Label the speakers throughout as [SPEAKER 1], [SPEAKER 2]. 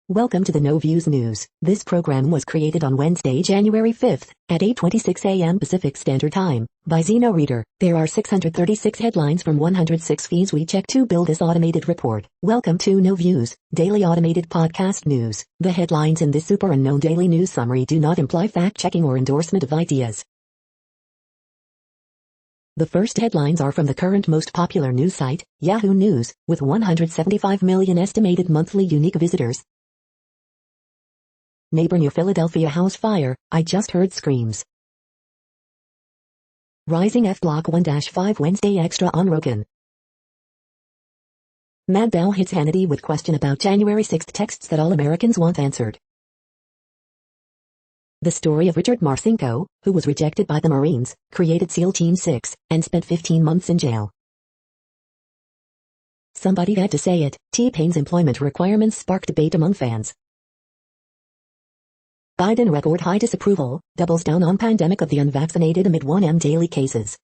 [SPEAKER 1] Welcome to the No Views News. This program was created on Wednesday, January 5th, at 8:26 a.m. Pacific Standard Time, by Zeno Reader. There are 636 headlines from 106 feeds we check to build this automated report. Welcome to No Views, daily automated podcast news. The headlines in this super unknown daily news summary do not imply fact-checking or endorsement of ideas. The first headlines are from the current most popular news site, Yahoo News, with 175 million estimated monthly unique visitors. Neighbor near Philadelphia house fire, I just heard screams. Rising F Block 1-5 Wednesday extra on Rogan. Mad Bell hits Hannity with question about January 6th texts that all Americans want answered. The story of Richard Marcinko, who was rejected by the Marines, created SEAL Team 6, and spent 15 months in jail. Somebody had to say it. T-Pain's employment requirements sparked debate among fans. Biden record high disapproval, doubles down on pandemic of the unvaccinated amid 1M daily cases.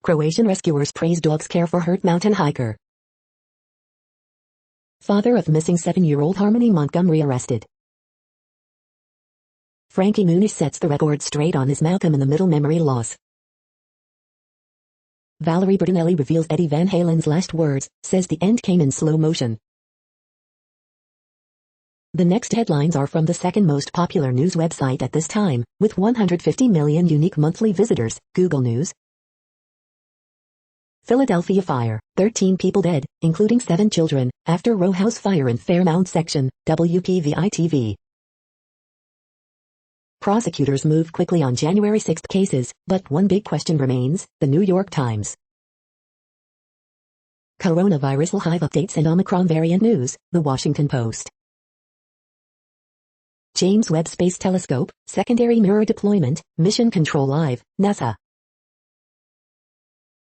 [SPEAKER 1] Croatian rescuers praise dog's care for hurt mountain hiker. Father of missing 7-year-old Harmony Montgomery arrested. Frankie Muniz sets the record straight on his Malcolm in the Middle memory loss. Valerie Bertinelli reveals Eddie Van Halen's last words, says the end came in slow motion. The next headlines are from the second most popular news website at this time, with 150 million unique monthly visitors, Google News. Philadelphia fire, 13 people dead, including 7 children, after row house fire in Fairmount section, WPVI-TV. Prosecutors move quickly on January 6th cases, but one big question remains, the New York Times. Coronavirus live updates and Omicron variant news, the Washington Post. James Webb Space Telescope, secondary mirror deployment, mission control live, NASA.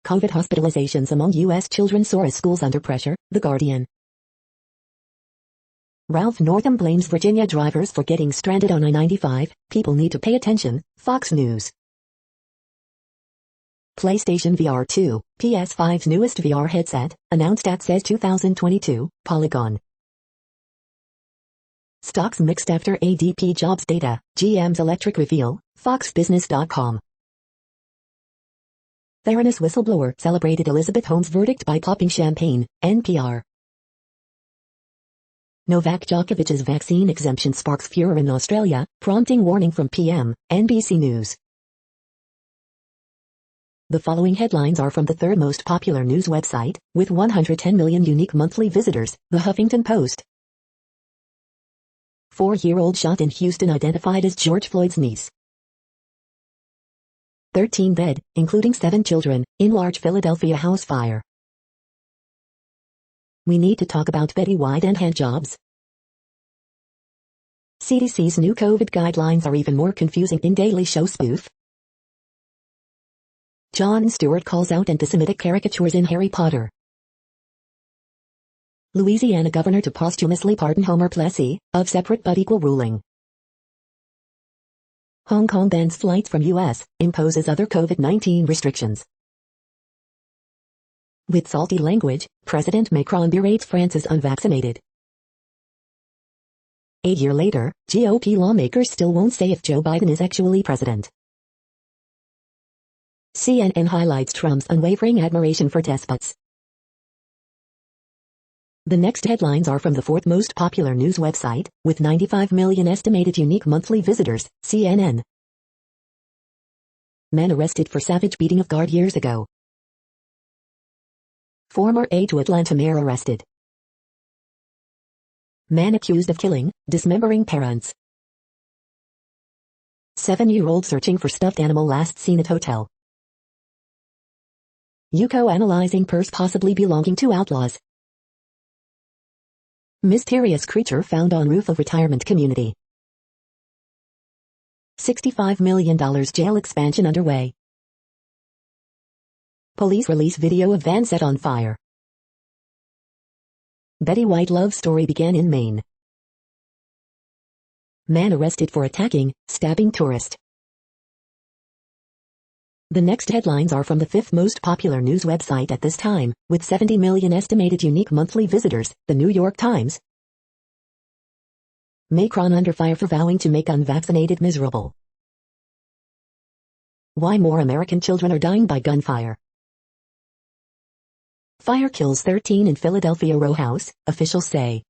[SPEAKER 1] COVID hospitalizations among U.S. children soar as schools under pressure, The Guardian. Ralph Northam blames Virginia drivers for getting stranded on I-95, people need to pay attention, Fox News. PlayStation VR 2, PS5's newest VR headset, announced at CES 2022, Polygon. Stocks mixed after ADP jobs data, GM's electric reveal, foxbusiness.com. Theranos whistleblower celebrated Elizabeth Holmes' verdict by popping champagne, NPR. Novak Djokovic's vaccine exemption sparks furor in Australia, prompting warning from PM, NBC News. The following headlines are from the third most popular news website, with 110 million unique monthly visitors, The Huffington Post. 4-year-old shot in Houston identified as George Floyd's niece. 13 dead, including 7 children, in large Philadelphia house fire. We need to talk about Betty White and hand jobs. CDC's new COVID guidelines are even more confusing in Daily Show spoof. Jon Stewart calls out anti-Semitic caricatures in Harry Potter. Louisiana governor to posthumously pardon Homer Plessy, of separate but equal ruling. Hong Kong bans flights from U.S., imposes other COVID-19 restrictions. With salty language, President Macron berates France as unvaccinated. A year later, GOP lawmakers still won't say if Joe Biden is actually president. CNN highlights Trump's unwavering admiration for despots. The next headlines are from the fourth most popular news website, with 95 million estimated unique monthly visitors, CNN. Man arrested for savage beating of guard years ago. Former aide to Atlanta mayor arrested. Man accused of killing, dismembering parents. 7-year-old searching for stuffed animal last seen at hotel. UCO analyzing purse possibly belonging to outlaws. Mysterious creature found on roof of retirement community. $65 million jail expansion underway. Police release video of van set on fire. Betty White love story began in Maine. Man arrested for attacking, stabbing tourist. The next headlines are from the fifth most popular news website at this time, with 70 million estimated unique monthly visitors, The New York Times. Macron under fire for vowing to make unvaccinated miserable. Why more American children are dying by gunfire. Fire kills 13 in Philadelphia row house, officials say.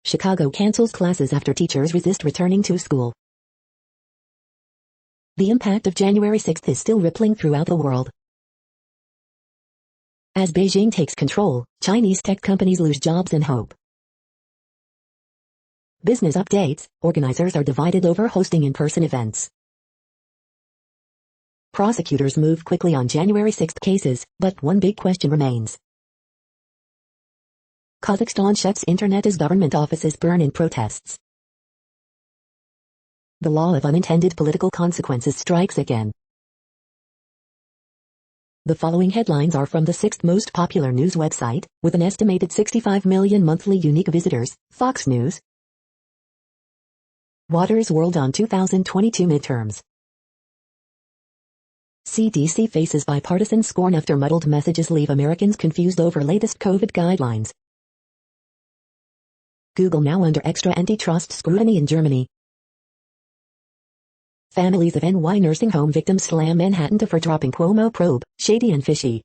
[SPEAKER 1] Chicago cancels classes after teachers resist returning to school. The impact of January 6th is still rippling throughout the world. As Beijing takes control, Chinese tech companies lose jobs and hope. Business updates, organizers are divided over hosting in-person events. Prosecutors move quickly on January 6th cases, but one big question remains. Kazakhstan shuts internet as government offices burn in protests. The law of unintended political consequences strikes again. The following headlines are from the sixth most popular news website, with an estimated 65 million monthly unique visitors, Fox News. Waters World on 2022 midterms. CDC faces bipartisan scorn after muddled messages leave Americans confused over latest COVID guidelines. Google now under extra antitrust scrutiny in Germany. Families of NY nursing home victims slam Manhattan for dropping Cuomo probe, shady and fishy.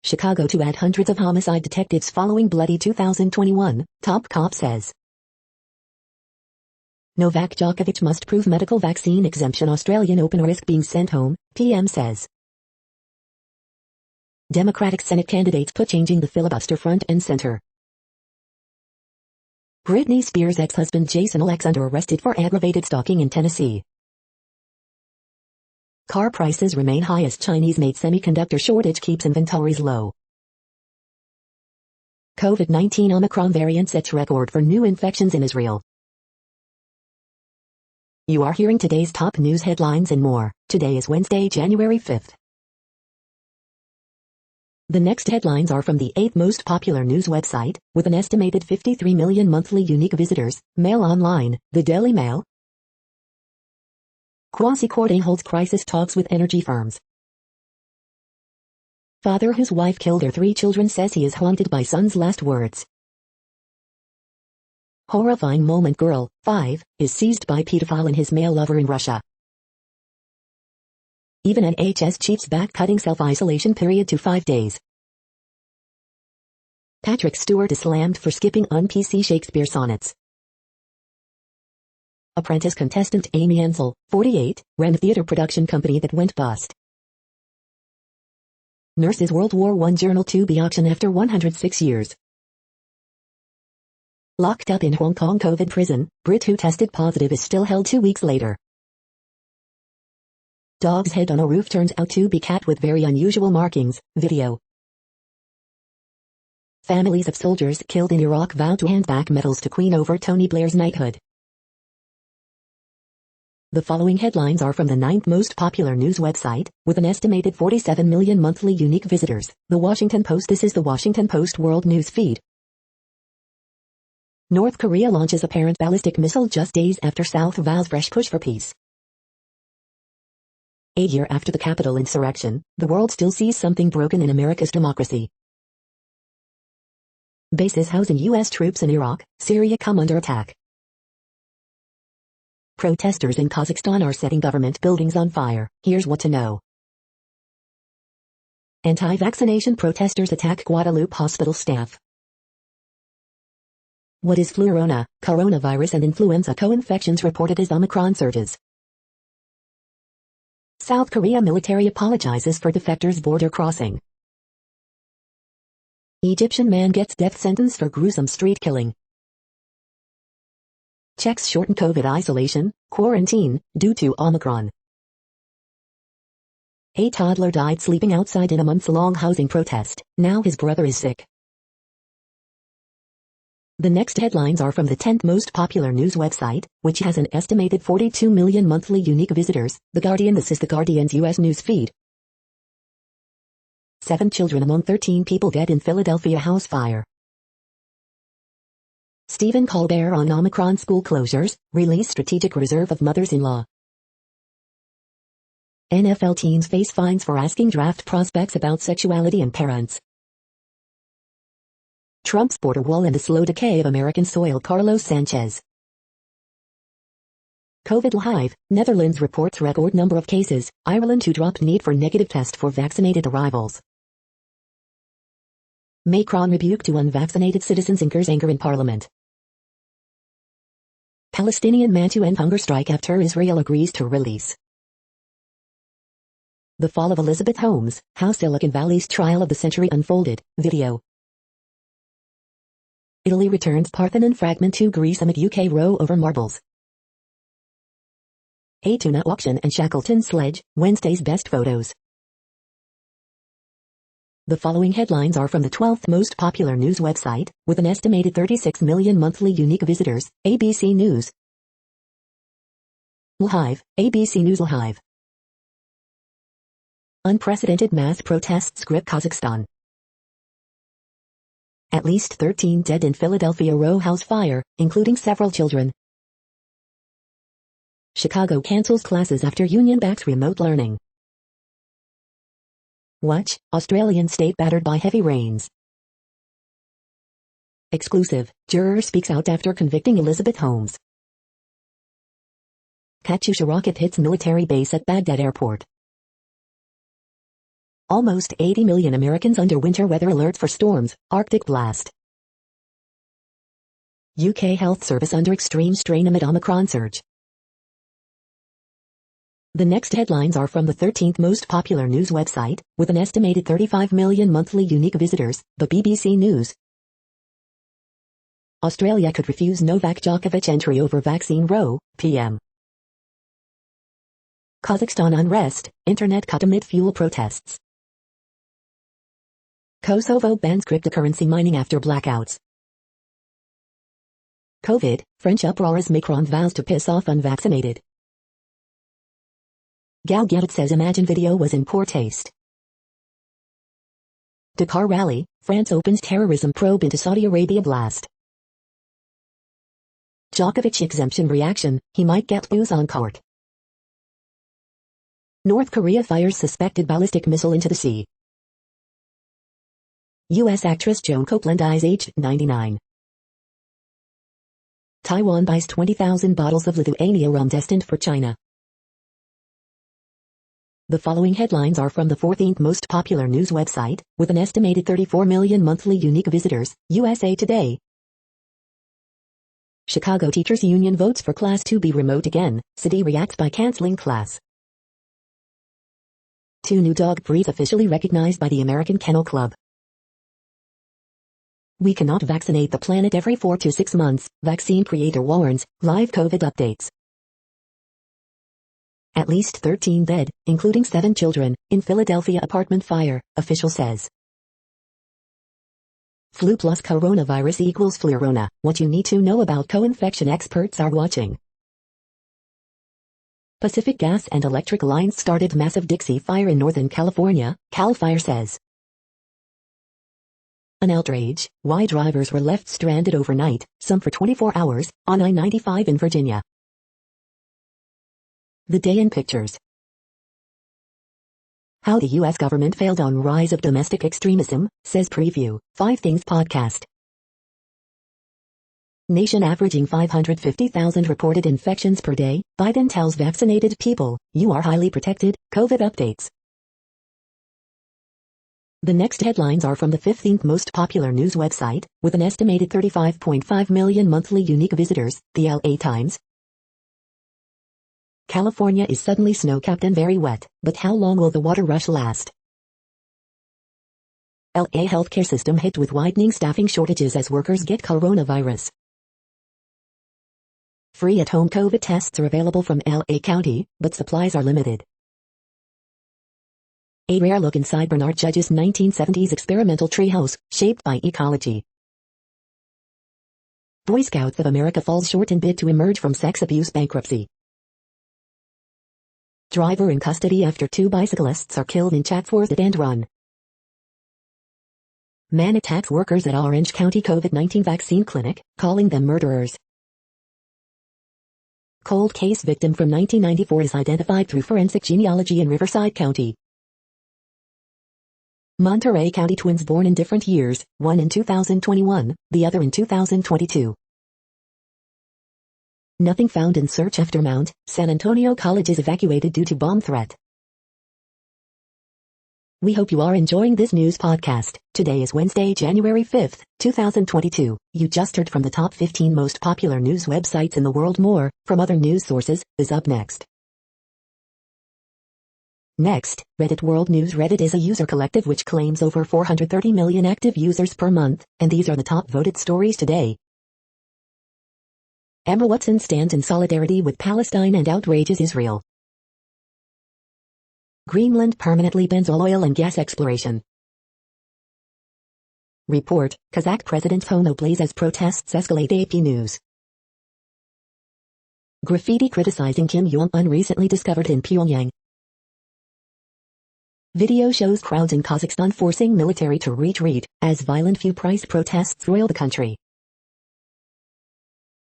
[SPEAKER 1] Chicago to add hundreds of homicide detectives following bloody 2021, top cop says. Novak Djokovic must prove medical vaccine exemption. Australian Open risk being sent home, PM says. Democratic Senate candidates put changing the filibuster front and center. Britney Spears' ex-husband Jason Alexander arrested for aggravated stalking in Tennessee. Car prices remain high as Chinese-made semiconductor shortage keeps inventories low. COVID-19 Omicron variant sets record for new infections in Israel. You are hearing today's top news headlines and more. Today is Wednesday, January 5th. The next headlines are from the 8th most popular news website, with an estimated 53 million monthly unique visitors, Mail Online, the Daily Mail. Kwasi Kwarteng holds crisis talks with energy firms. Father whose wife killed her 3 children says he is haunted by son's last words. Horrifying moment: girl, 5, is seized by pedophile and his male lover in Russia. Even NHS chiefs back cutting self-isolation period to 5 days. Patrick Stewart is slammed for skipping un-PC Shakespeare sonnets. Apprentice contestant Amy Ansel, 48, ran a theater production company that went bust. Nurses World War I journal to be auctioned after 106 years. Locked up in Hong Kong COVID prison, Brit who tested positive is still held 2 weeks later. Dog's head on a roof turns out to be cat with very unusual markings, video. Families of soldiers killed in Iraq vow to hand back medals to Queen over Tony Blair's knighthood. The following headlines are from the 9th most popular news website, with an estimated 47 million monthly unique visitors, The Washington Post. This is the Washington Post World News Feed. North Korea launches apparent ballistic missile just days after South vows fresh push for peace. A year after the Capitol insurrection, the world still sees something broken in America's democracy. Bases housing U.S. troops in Iraq, Syria come under attack. Protesters in Kazakhstan are setting government buildings on fire. Here's what to know. Anti-vaccination protesters attack Guadalupe hospital staff. What is flurona, coronavirus and influenza co-infections reported as Omicron surges. South Korea military apologizes for defectors' border crossing. Egyptian man gets death sentence for gruesome street killing. Czechs shorten COVID isolation, quarantine, due to Omicron. A toddler died sleeping outside in a months-long housing protest. Now his brother is sick. The next headlines are from the 10th most popular news website, which has an estimated 42 million monthly unique visitors, The Guardian. This is The Guardian's U.S. news feed. 7 children among 13 people dead in Philadelphia house fire. Stephen Colbert on Omicron school closures, release strategic reserve of mothers-in-law. NFL teams face fines for asking draft prospects about sexuality and parents. Trump's border wall and the slow decay of American soil. Carlos Sanchez. COVID live, Netherlands reports record number of cases, Ireland to drop need for negative test for vaccinated arrivals. Macron rebuke to unvaccinated citizens incurs anger in parliament. Palestinian man to end hunger strike after Israel agrees to release. The fall of Elizabeth Holmes, how Silicon Valley's trial of the century unfolded, video. Italy returns Parthenon fragment to Greece amid UK row over marbles. A tuna auction and Shackleton sledge, Wednesday's best photos. The following headlines are from the 12th most popular news website, with an estimated 36 million monthly unique visitors, ABC News. Lhive, ABC News. Lhive. Unprecedented mass protests grip Kazakhstan. At least 13 dead in Philadelphia row house fire, including several children. Chicago cancels classes after union backs remote learning. Watch, Australian state battered by heavy rains. Exclusive, juror speaks out after convicting Elizabeth Holmes. Katyusha rocket hits military base at Baghdad airport. Almost 80 million Americans under winter weather alert for storms, Arctic blast. UK health service under extreme strain amid Omicron surge. The next headlines are from the 13th most popular news website, with an estimated 35 million monthly unique visitors, the BBC News. Australia could refuse Novak Djokovic entry over vaccine row, PM. Kazakhstan unrest, internet cut amid fuel protests. Kosovo bans cryptocurrency mining after blackouts. COVID, French uproar as Macron vows to piss off unvaccinated. Gal Gadot says Imagine video was in poor taste. Dakar rally, France opens terrorism probe into Saudi Arabia blast. Djokovic exemption reaction, he might get booze on court. North Korea fires suspected ballistic missile into the sea. U.S. actress Joan Copeland dies aged 99. Taiwan buys 20,000 bottles of Lithuania rum destined for China. The following headlines are from the 14th most popular news website, with an estimated 34 million monthly unique visitors, USA Today. Chicago Teachers Union votes for Class 2 be remote again, city reacts by canceling class. 2 new dog breeds officially recognized by the American Kennel Club. We cannot vaccinate the planet every 4 to 6 months, vaccine creator warns, live COVID updates. At least 13 dead, including 7 children, in Philadelphia apartment fire, official says. Flu plus coronavirus equals Flurona, what you need to know about co-infection experts are watching. Pacific Gas and Electric lines started massive Dixie fire in Northern California, Cal Fire says. An outrage, why drivers were left stranded overnight, some for 24 hours, on I-95 in Virginia. The day in pictures. How the U.S. government failed on rise of domestic extremism, says Preview, 5 Things podcast. Nation averaging 550,000 reported infections per day, Biden tells vaccinated people, you are highly protected, COVID updates. The next headlines are from the 15th most popular news website, with an estimated 35.5 million monthly unique visitors, the LA Times. California is suddenly snow-capped and very wet, but how long will the water rush last? LA healthcare system hit with widening staffing shortages as workers get coronavirus. Free at-home COVID tests are available from LA County, but supplies are limited. A rare look inside Bernard Judge's 1970s experimental treehouse, shaped by ecology. Boy Scouts of America falls short in bid to emerge from sex abuse bankruptcy. Driver in custody after 2 bicyclists are killed in Chatforth and Run. Man attacks workers at Orange County COVID-19 vaccine clinic, calling them murderers. Cold case victim from 1994 is identified through forensic genealogy in Riverside County. Monterey County twins born in different years, one in 2021, the other in 2022. Nothing found in search after Mount San Antonio College is evacuated due to bomb threat. We hope you are enjoying this news podcast. Today is Wednesday, January 5th, 2022. You just heard from the top 15 most popular news websites in the world. More from other news sources is up next. Next, Reddit World News. Reddit is a user collective which claims over 430 million active users per month, and these are the top voted stories today. Emma Watson stands in solidarity with Palestine and outrages Israel. Greenland permanently bans all oil and gas exploration. Report, Kazakh president's home ablaze as protests escalate. AP News. Graffiti criticizing Kim Jong-un recently discovered in Pyongyang. Video shows crowds in Kazakhstan forcing military to retreat as violent fuel price protests roil the country.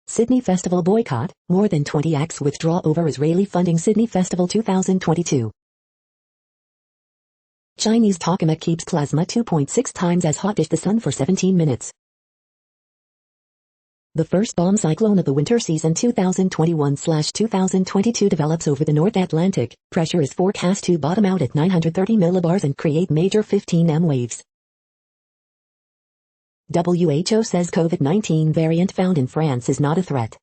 [SPEAKER 1] Sydney Festival boycott, more than 20 acts withdraw over Israeli funding. Sydney Festival 2022. Chinese tokamak keeps plasma 2.6 times as hot as the sun for 17 minutes. The first bomb cyclone of the winter season 2021/2022 develops over the North Atlantic. Pressure is forecast to bottom out at 930 millibars and create major 15 waves. WHO says COVID-19 variant found in France is not a threat.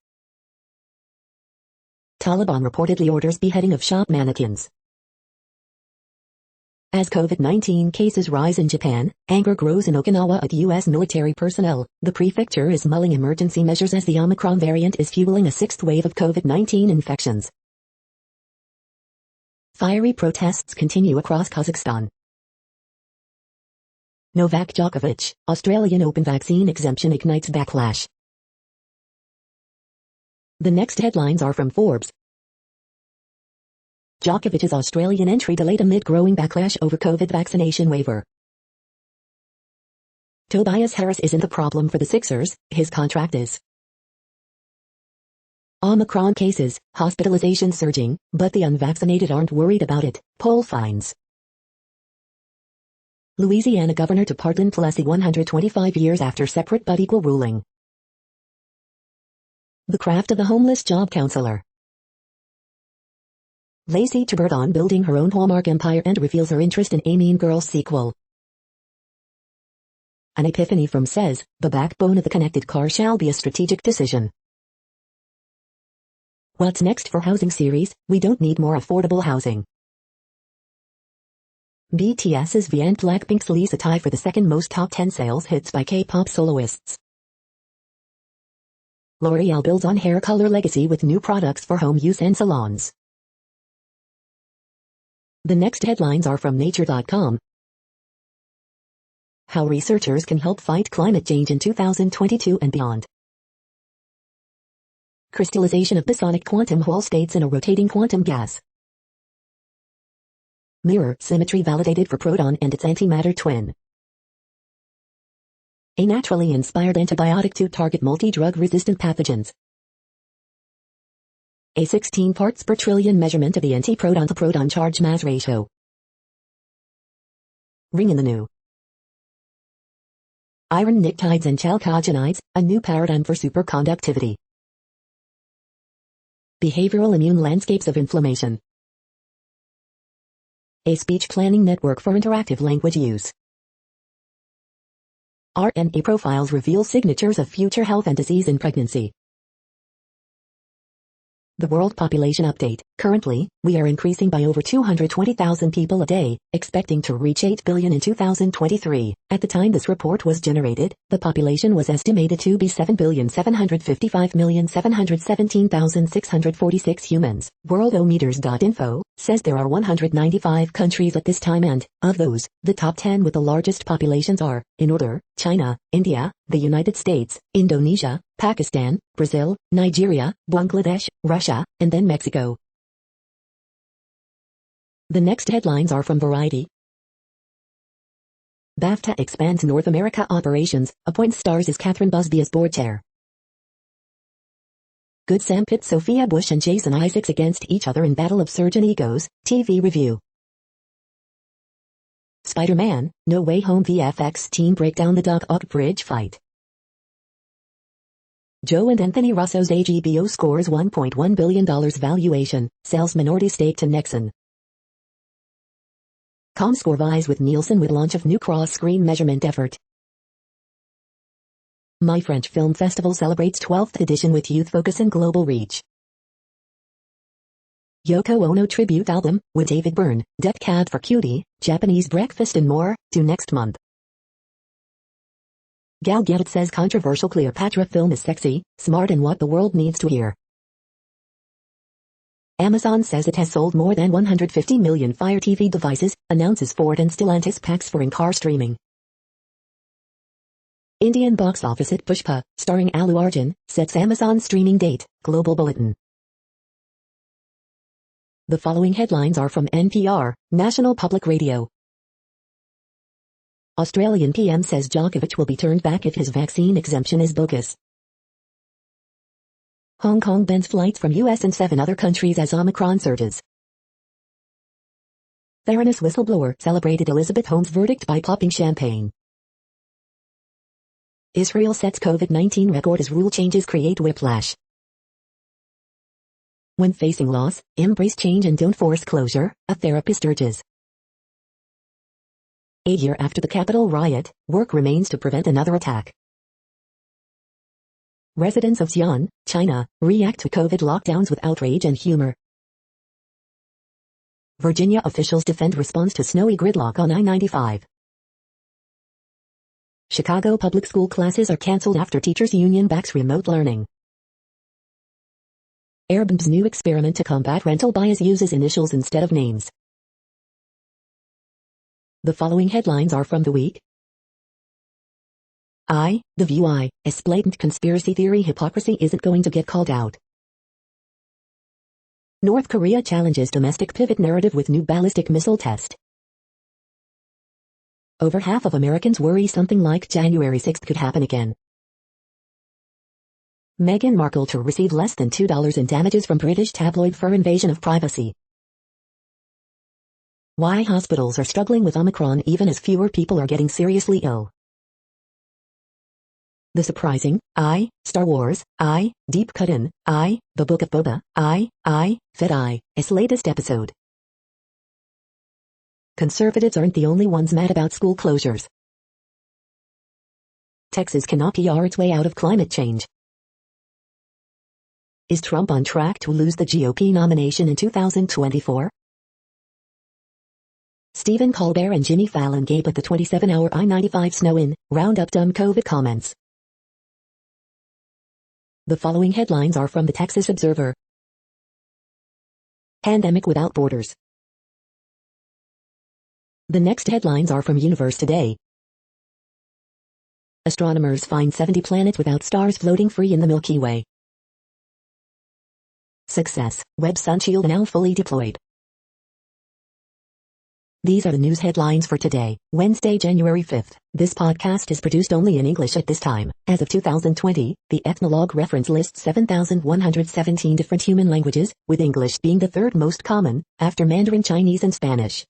[SPEAKER 1] Taliban reportedly orders beheading of shop mannequins. As COVID-19 cases rise in Japan, anger grows in Okinawa at U.S. military personnel. The prefecture is mulling emergency measures as the Omicron variant is fueling a sixth wave of COVID-19 infections. Fiery protests continue across Kazakhstan. Novak Djokovic, Australian Open vaccine exemption ignites backlash. The next headlines are from Forbes. Djokovic's Australian entry delayed amid growing backlash over COVID vaccination waiver. Tobias Harris isn't the problem for the Sixers, his contract is. Omicron cases, hospitalizations surging, but the unvaccinated aren't worried about it, poll finds. Louisiana governor to pardon Plessy 125 years after separate but equal ruling. The craft of the homeless job counselor. Lacey Tuberton building her own Hallmark empire and reveals her interest in a Mean Girls sequel. An epiphany from says, the backbone of the connected car shall be a strategic decision. What's next for housing series? We don't need more affordable housing. BTS's V and Blackpink's Lisa tie for the second most top 10 sales hits by K-pop soloists. L'Oreal builds on hair color legacy with new products for home use and salons. The next headlines are from Nature.com. How researchers can help fight climate change in 2022 and beyond. Crystallization of bosonic quantum Hall states in a rotating quantum gas. Mirror symmetry validated for proton and its antimatter twin. A naturally inspired antibiotic to target multi-drug resistant pathogens. A 16 parts per trillion measurement of the antiproton to proton charge mass ratio. Ring in the new. Iron peptides and chalcogenides, a new paradigm for superconductivity. Behavioral immune landscapes of inflammation. A speech planning network for interactive language use. RNA profiles reveal signatures of future health and disease in pregnancy. The World Population Update. Currently, we are increasing by over 220,000 people a day, expecting to reach 8 billion in 2023. At the time this report was generated, the population was estimated to be 7,755,717,646 humans. Worldometers.info says there are 195 countries at this time and, of those, the top 10 with the largest populations are, in order, China, India, the United States, Indonesia, Pakistan, Brazil, Nigeria, Bangladesh, Russia, and then Mexico. The next headlines are from Variety. BAFTA expands North America operations, appoints stars as Catherine Busby as board chair. Good Sam pits Sophia Bush and Jason Isaacs against each other in battle of surgeon egos, TV review. Spider-Man, No Way Home VFX team break down the Doc Ock bridge fight. Joe and Anthony Russo's HBO scores $1.1 billion valuation, sells minority stake to Nexon. Comscore vies with Nielsen with launch of new cross-screen measurement effort. My French Film Festival celebrates 12th edition with youth focus and global reach. Yoko Ono tribute album, with David Byrne, Death Cab for Cutie, Japanese Breakfast and more, due next month. Gal Gadot says controversial Cleopatra film is sexy, smart and what the world needs to hear. Amazon says it has sold more than 150 million Fire TV devices, announces Ford and Stellantis packs for in-car streaming. Indian box office hit Pushpa, starring Allu Arjun, sets Amazon streaming date, Global Bulletin. The following headlines are from NPR, National Public Radio. Australian PM says Djokovic will be turned back if his vaccine exemption is bogus. Hong Kong bans flights from US and 7 other countries as Omicron surges. Theranos whistleblower celebrated Elizabeth Holmes' verdict by popping champagne. Israel sets COVID-19 record as rule changes create whiplash. When facing loss, embrace change and don't force closure, a therapist urges. A year after the Capitol riot, work remains to prevent another attack. Residents of Xi'an, China, react to COVID lockdowns with outrage and humor. Virginia officials defend response to snowy gridlock on I-95. Chicago public school classes are canceled after teachers' union backs remote learning. Airbnb's new experiment to combat rental bias uses initials instead of names. The following headlines are from The Week. The View. As blatant conspiracy theory hypocrisy isn't going to get called out. North Korea challenges domestic pivot narrative with new ballistic missile test. Over half of Americans worry something like January 6th could happen again. Meghan Markle to receive less than $2 in damages from British tabloid for invasion of privacy. Why hospitals are struggling with Omicron even as fewer people are getting seriously ill. The surprising, Star Wars, Deep Cut In, The Book of Boba, Fed its latest episode. Conservatives aren't the only ones mad about school closures. Texas cannot PR its way out of climate change. Is Trump on track to lose the GOP nomination in 2024? Stephen Colbert and Jimmy Fallon gape at the 27-hour I-95 snow-in, round up dumb COVID comments. The following headlines are from the Texas Observer. Pandemic without borders. The next headlines are from Universe Today. Astronomers find 70 planets without stars floating free in the Milky Way. Success, Webb Sun Shield now fully deployed. These are the news headlines for today, Wednesday, January 5th. This podcast is produced only in English at this time. As of 2020, the Ethnologue reference lists 7,117 different human languages, with English being the third most common, after Mandarin Chinese and Spanish.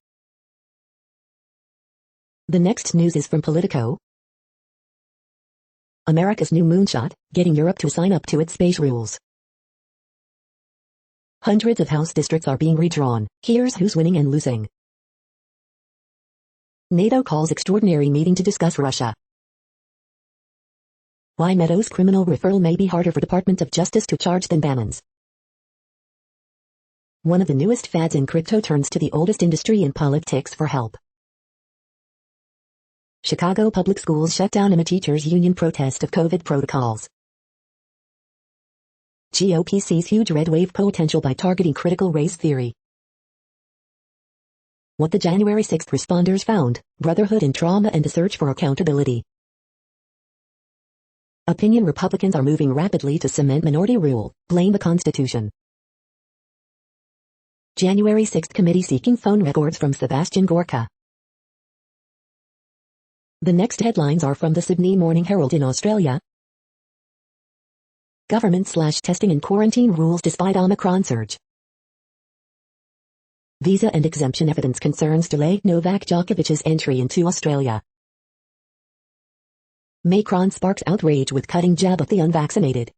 [SPEAKER 1] The next news is from Politico. America's new moonshot, getting Europe to sign up to its space rules. Hundreds of House districts are being redrawn. Here's who's winning and losing. NATO calls extraordinary meeting to discuss Russia. Why Meadows criminal referral may be harder for Department of Justice to charge than Bannon's. One of the newest fads in crypto turns to the oldest industry in politics for help. Chicago public schools shut down amid teachers' union protest of COVID protocols. GOP sees huge red wave potential by targeting critical race theory. What the January 6th responders found, brotherhood in trauma and the search for accountability. Opinion Republicans are moving rapidly to cement minority rule, blame the Constitution. January 6th committee seeking phone records from Sebastian Gorka. The next headlines are from the Sydney Morning Herald in Australia. Government/testing and quarantine rules despite Omicron surge. Visa and exemption evidence concerns delay Novak Djokovic's entry into Australia. Macron sparks outrage with cutting jab at the unvaccinated.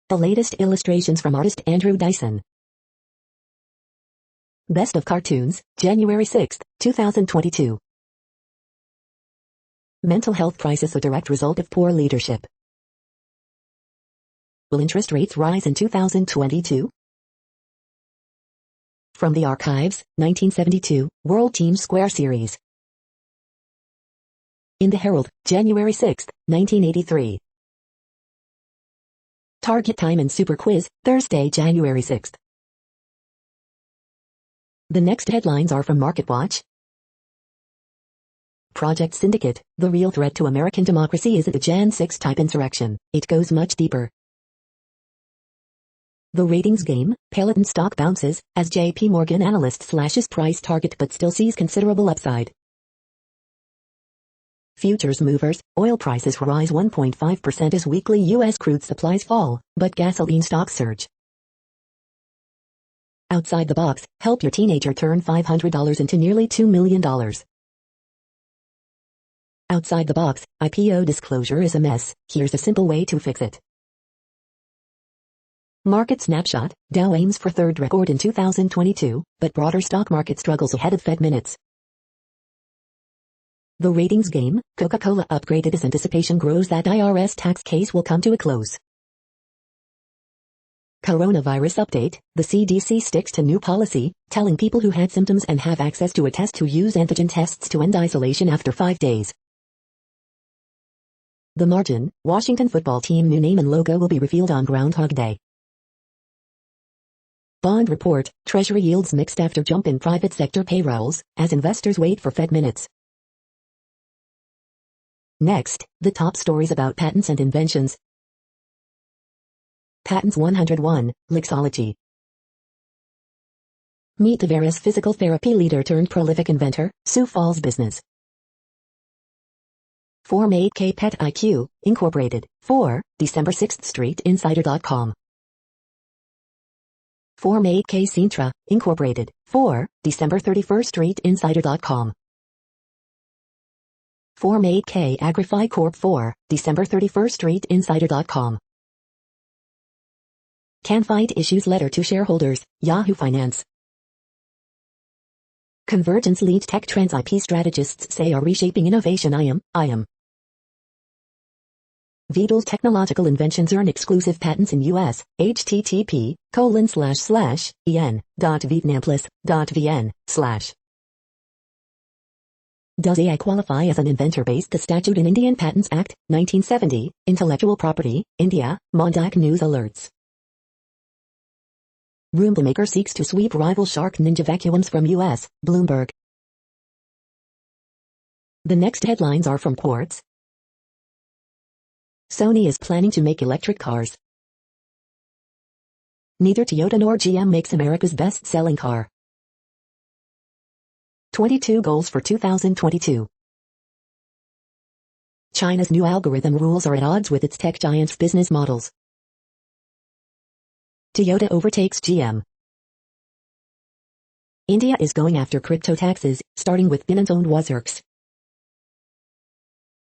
[SPEAKER 1] The latest illustrations from artist Andrew Dyson. Best of Cartoons, January 6, 2022. Mental health crisis a direct result of poor leadership. Will interest rates rise in 2022? From the Archives, 1972, World Team Square Series. In the Herald, January 6, 1983. Target Time and Super Quiz, Thursday, January 6. The next headlines are from MarketWatch. Project Syndicate, the real threat to American democracy isn't a Jan 6 type insurrection, it goes much deeper. The ratings game, Peloton stock bounces, as JP Morgan analyst slashes price target but still sees considerable upside. Futures movers, oil prices rise 1.5% as weekly U.S. crude supplies fall, but gasoline stocks surge. Outside the box, help your teenager turn $500 into nearly $2 million. Outside the box, IPO disclosure is a mess, here's a simple way to fix it. Market snapshot, Dow aims for third record in 2022, but broader stock market struggles ahead of Fed minutes. The ratings game, Coca-Cola upgraded as anticipation grows that IRS tax case will come to a close. Coronavirus update, the CDC sticks to new policy, telling people who had symptoms and have access to a test to use antigen tests to end isolation after 5 days. The margin, Washington football team new name and logo will be revealed on Groundhog Day. Bond report, Treasury yields mixed after jump in private sector payrolls, as investors wait for Fed minutes. Next, the top stories about patents and inventions. Patents 101, Lixology. Meet Tavares physical therapy leader turned prolific inventor, Sioux Falls business. Form 8K Pet IQ, Incorporated, 4, December 6th Street Insider.com. Form 8K Sintra, Incorporated, 4, December 31st Street Insider.com. Form 8K Agrify Corp 4, December 31st Street Insider.com. Can fight issues letter to shareholders, Yahoo Finance. Convergence lead tech trends IP strategists say are reshaping innovation. I am. Vidal's technological inventions earn exclusive patents in U.S. http://en.vietnamplus.vn/. Does AI qualify as an inventor based the statute in Indian Patents Act, 1970, Intellectual Property, India, Mondak News alerts. Roomba maker seeks to sweep rival Shark Ninja vacuums from U.S., Bloomberg. The next headlines are from Quartz. Sony is planning to make electric cars. Neither Toyota nor GM makes America's best-selling car. 22 goals for 2022. China's new algorithm rules are at odds with its tech giant's business models. Toyota overtakes GM. India is going after crypto taxes, starting with Binance-owned Wazirks.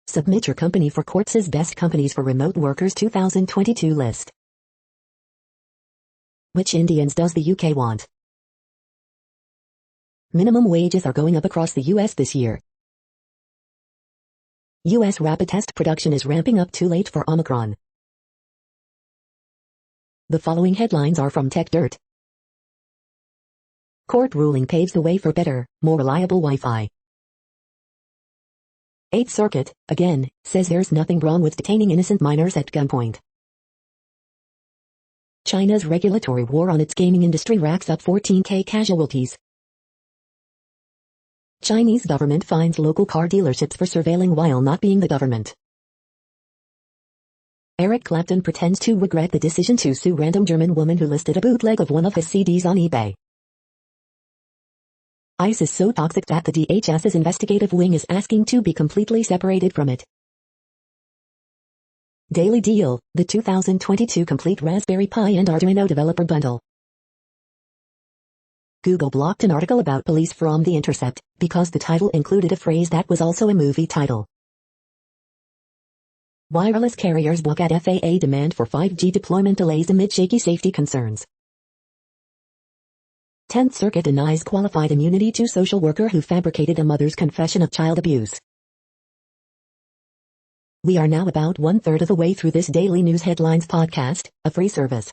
[SPEAKER 1] Submit your company for Quartz's Best Companies for Remote Workers 2022 list. Which Indians does the UK want? Minimum wages are going up across the US this year. US rapid test production is ramping up too late for Omicron. The following headlines are from TechDirt. Court ruling paves the way for better, more reliable Wi-Fi. 8th Circuit, again, says there's nothing wrong with detaining innocent minors at gunpoint. China's regulatory war on its gaming industry racks up 14K casualties. Chinese government fines local car dealerships for surveilling while not being the government. Eric Clapton pretends to regret the decision to sue random German woman who listed a bootleg of one of his CDs on eBay. ICE is so toxic that the DHS's investigative wing is asking to be completely separated from it. Daily Deal, the 2022 complete Raspberry Pi and Arduino developer bundle. Google blocked an article about police from The Intercept because the title included a phrase that was also a movie title. Wireless carriers balk at FAA demand for 5G deployment delays amid shaky safety concerns. 10th Circuit denies qualified immunity to social worker who fabricated a mother's confession of child abuse. We are now about 1/3 of the way through this daily news headlines podcast, a free service.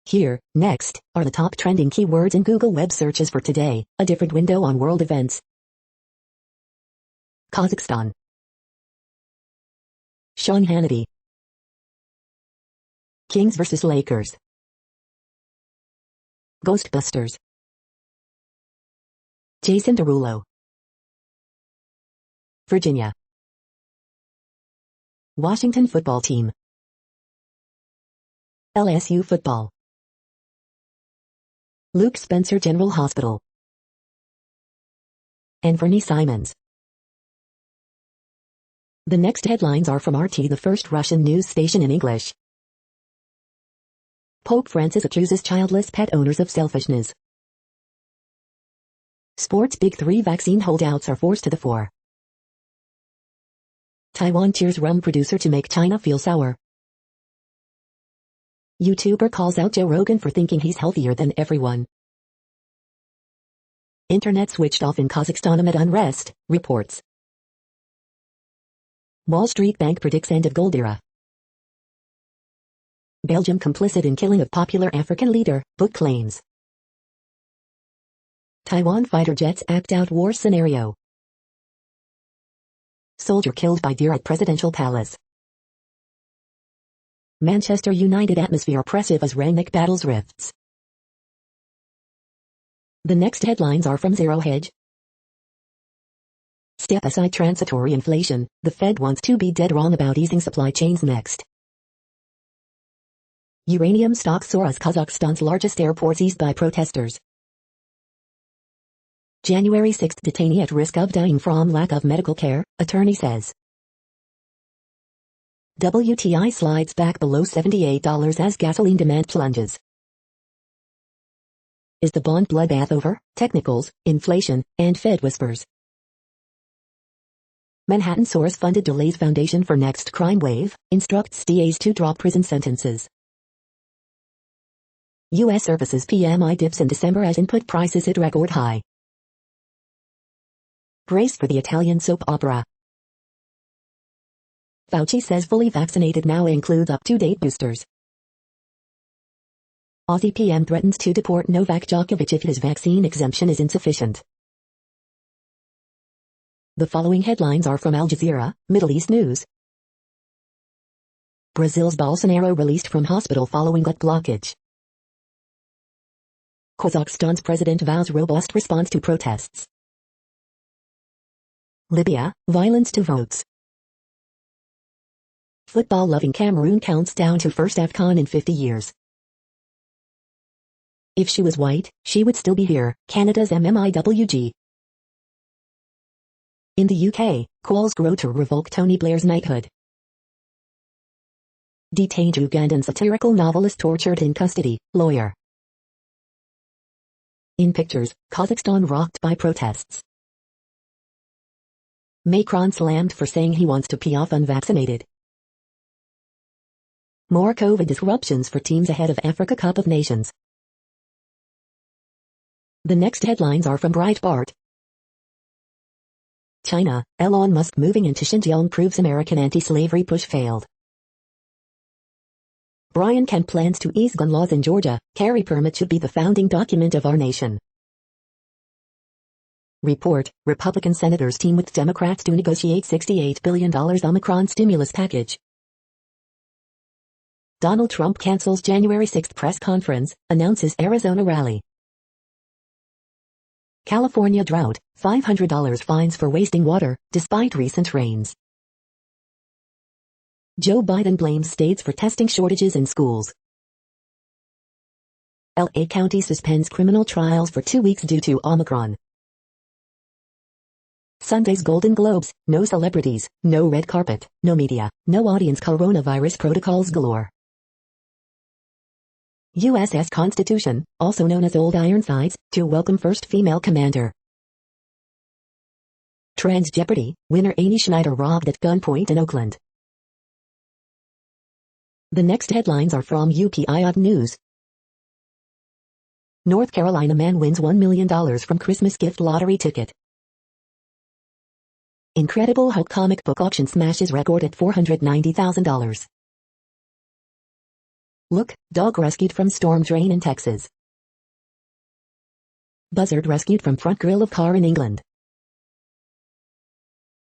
[SPEAKER 1] Here, next, are the top trending keywords in Google web searches for today, a different window on world events. Kazakhstan. Sean Hannity. Kings vs. Lakers. Ghostbusters. Jason Derulo. Virginia. Washington football team. LSU football. Luke Spencer General Hospital. And Vernie Simons. The next headlines are from RT, the first Russian news station in English. Pope Francis accuses childless pet owners of selfishness. Sports Big Three vaccine holdouts are forced to the fore. Taiwan cheers rum producer to make China feel sour. YouTuber calls out Joe Rogan for thinking he's healthier than everyone. Internet switched off in Kazakhstan amid unrest, reports. Wall Street Bank predicts end of gold era. Belgium complicit in killing of popular African leader, book claims. Taiwan fighter jets act out war scenario. Soldier killed by deer at presidential palace. Manchester United atmosphere oppressive as Rangnick battles rifts. The next headlines are from Zero Hedge. Step aside transitory inflation, the Fed wants to be dead wrong about easing supply chains next. Uranium stocks soar as Kazakhstan's largest airport seized by protesters. January 6 detainee at risk of dying from lack of medical care, attorney says. WTI slides back below $78 as gasoline demand plunges. Is the bond bloodbath over? Technicals, inflation, and Fed whispers. Manhattan source funded delays foundation for next crime wave, instructs DAs to drop prison sentences. U.S. services PMI dips in December as input prices hit record high. Brace for the Italian soap opera. Fauci says fully vaccinated now includes up-to-date boosters. Aussie PM threatens to deport Novak Djokovic if his vaccine exemption is insufficient. The following headlines are from Al Jazeera, Middle East News. Brazil's Bolsonaro released from hospital following gut blockage. Kazakhstan's president vows robust response to protests. Libya, violence to votes. Football-loving Cameroon counts down to first AFCON in 50 years. If she was white, she would still be here, Canada's MMIWG. In the UK, calls grow to revoke Tony Blair's knighthood. Detained Ugandan satirical novelist tortured in custody, lawyer. In pictures, Kazakhstan rocked by protests. Macron slammed for saying he wants to pee off unvaccinated. More COVID disruptions for teams ahead of Africa Cup of Nations. The next headlines are from Breitbart. China, Elon Musk moving into Xinjiang proves American anti-slavery push failed. Brian Kemp plans to ease gun laws in Georgia, carry permit should be the founding document of our nation. Report, Republican senators team with Democrats to negotiate $68 billion Omicron stimulus package. Donald Trump cancels January 6 press conference, announces Arizona rally. California drought, $500 fines for wasting water, despite recent rains. Joe Biden blames states for testing shortages in schools. LA County suspends criminal trials for 2 weeks due to Omicron. Sunday's Golden Globes, no celebrities, no red carpet, no media, no audience, coronavirus protocols galore. USS Constitution, also known as Old Ironsides, to welcome first female commander. Trans Jeopardy! Winner Amy Schneider robbed at gunpoint in Oakland. The next headlines are from UPI News. North Carolina man wins $1 million from Christmas gift lottery ticket. Incredible Hulk comic book auction smashes record at $490,000. Look, dog rescued from storm drain in Texas. Buzzard rescued from front grille of car in England.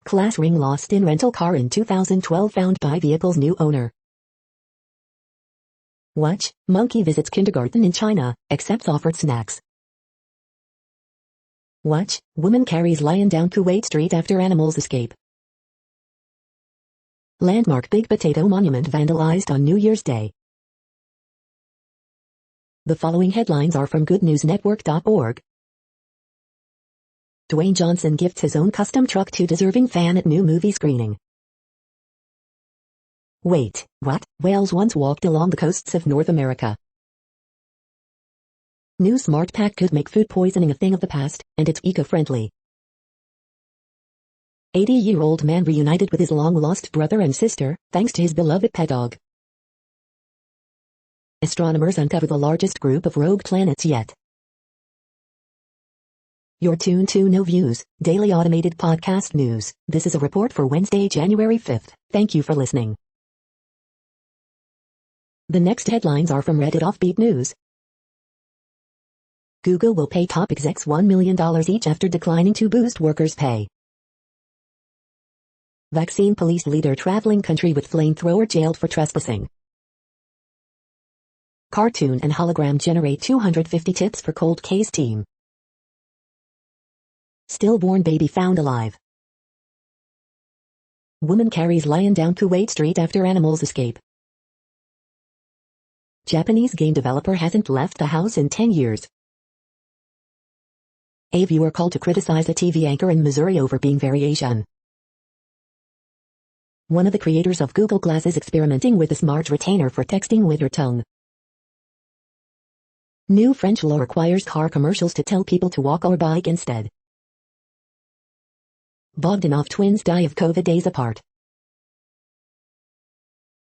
[SPEAKER 1] Class ring lost in rental car in 2012 found by vehicle's new owner. Watch, monkey visits kindergarten in China, accepts offered snacks. Watch, woman carries lion down Kuwait Street after animals escape. Landmark Big Potato Monument vandalized on New Year's Day. The following headlines are from goodnewsnetwork.org. Dwayne Johnson gifts his own custom truck to deserving fan at new movie screening. Wait, what? Whales once walked along the coasts of North America. New smart pack could make food poisoning a thing of the past, and it's eco-friendly. 80-year-old man reunited with his long-lost brother and sister, thanks to his beloved pet dog. Astronomers uncover the largest group of rogue planets yet. You're tuned to No Views, daily automated podcast news. This is a report for Wednesday, January 5th. Thank you for listening. The next headlines are from Reddit Offbeat News. Google will pay top execs $1 million each after declining to boost workers' pay. Vaccine police leader traveling country with flamethrower jailed for trespassing. Cartoon and hologram generate 250 tips for cold case team. Stillborn baby found alive. Woman carries lion down Kuwait Street after animals escape. Japanese game developer hasn't left the house in 10 years. A viewer called to criticize a TV anchor in Missouri over being very Asian. One of the creators of Google Glass is experimenting with a smart retainer for texting with her tongue. New French law requires car commercials to tell people to walk or bike instead. Bogdanov twins die of COVID days apart.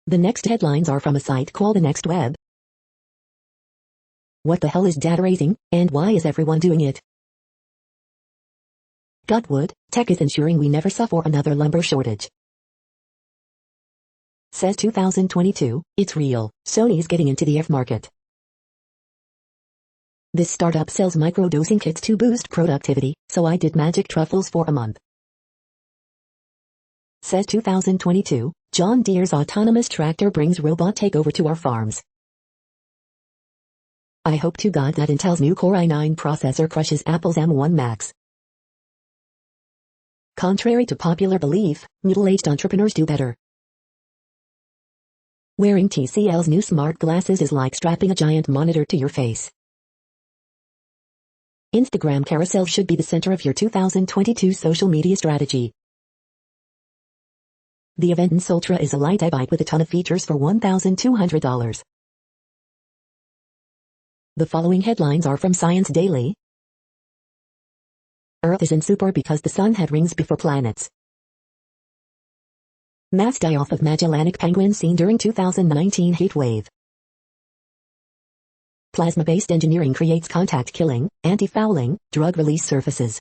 [SPEAKER 1] The next headlines are from a site called The Next Web. What the hell is data raising, and why is everyone doing it? Godwood, tech is ensuring we never suffer another lumber shortage. Says 2022, it's real, Sony's getting into the F market. This startup sells microdosing kits to boost productivity, so I did magic truffles for a month. Says 2022, John Deere's autonomous tractor brings robot takeover to our farms. I hope to God that Intel's new Core i9 processor crushes Apple's M1 Max. Contrary to popular belief, middle-aged entrepreneurs do better. Wearing TCL's new smart glasses is like strapping a giant monitor to your face. Instagram carousel should be the center of your 2022 social media strategy. The Aventus Ultra is a light e-bike with a ton of features for $1,200. The following headlines are from Science Daily. Earth isn't super because the sun had rings before planets. Mass die-off of Magellanic penguin seen during 2019 heat wave. Plasma-based engineering creates contact killing, anti-fouling, drug release surfaces.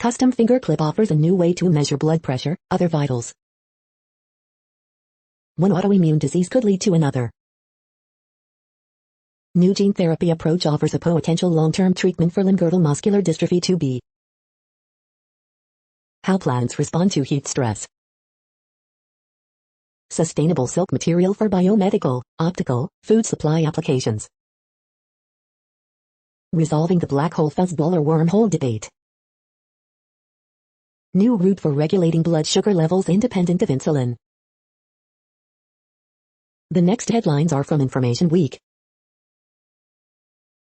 [SPEAKER 1] Custom finger clip offers a new way to measure blood pressure, other vitals. One autoimmune disease could lead to another. New gene therapy approach offers a potential long-term treatment for limb-girdle muscular dystrophy 2B. How plants respond to heat stress. Sustainable silk material for biomedical, optical, food supply applications. Resolving the black hole fuzzball or wormhole debate. New route for regulating blood sugar levels independent of insulin. The next headlines are from Information Week.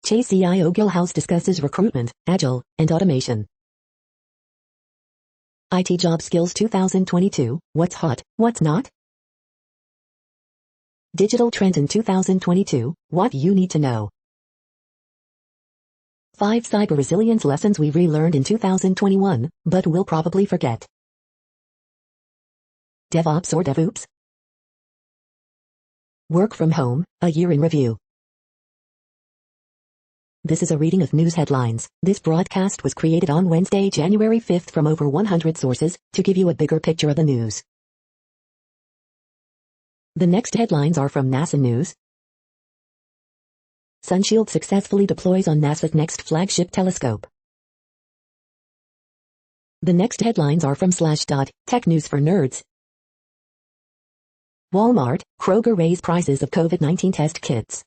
[SPEAKER 1] Chase CIO Gilhouse discusses recruitment, agile, and automation. IT Job Skills 2022, what's hot, what's not? Digital Trends in 2022, What You Need to Know. 5 Cyber Resilience Lessons we relearned in 2021, but will probably forget. DevOps or DevOps? Work from home, a year in review. This is a reading of news headlines. This broadcast was created on Wednesday, January 5th from over 100 sources, to give you a bigger picture of the news. The next headlines are from NASA News. Sunshield successfully deploys on NASA's next flagship telescope. The next headlines are from Slashdot, Tech News for Nerds. Walmart, Kroger raise prices of COVID-19 test kits.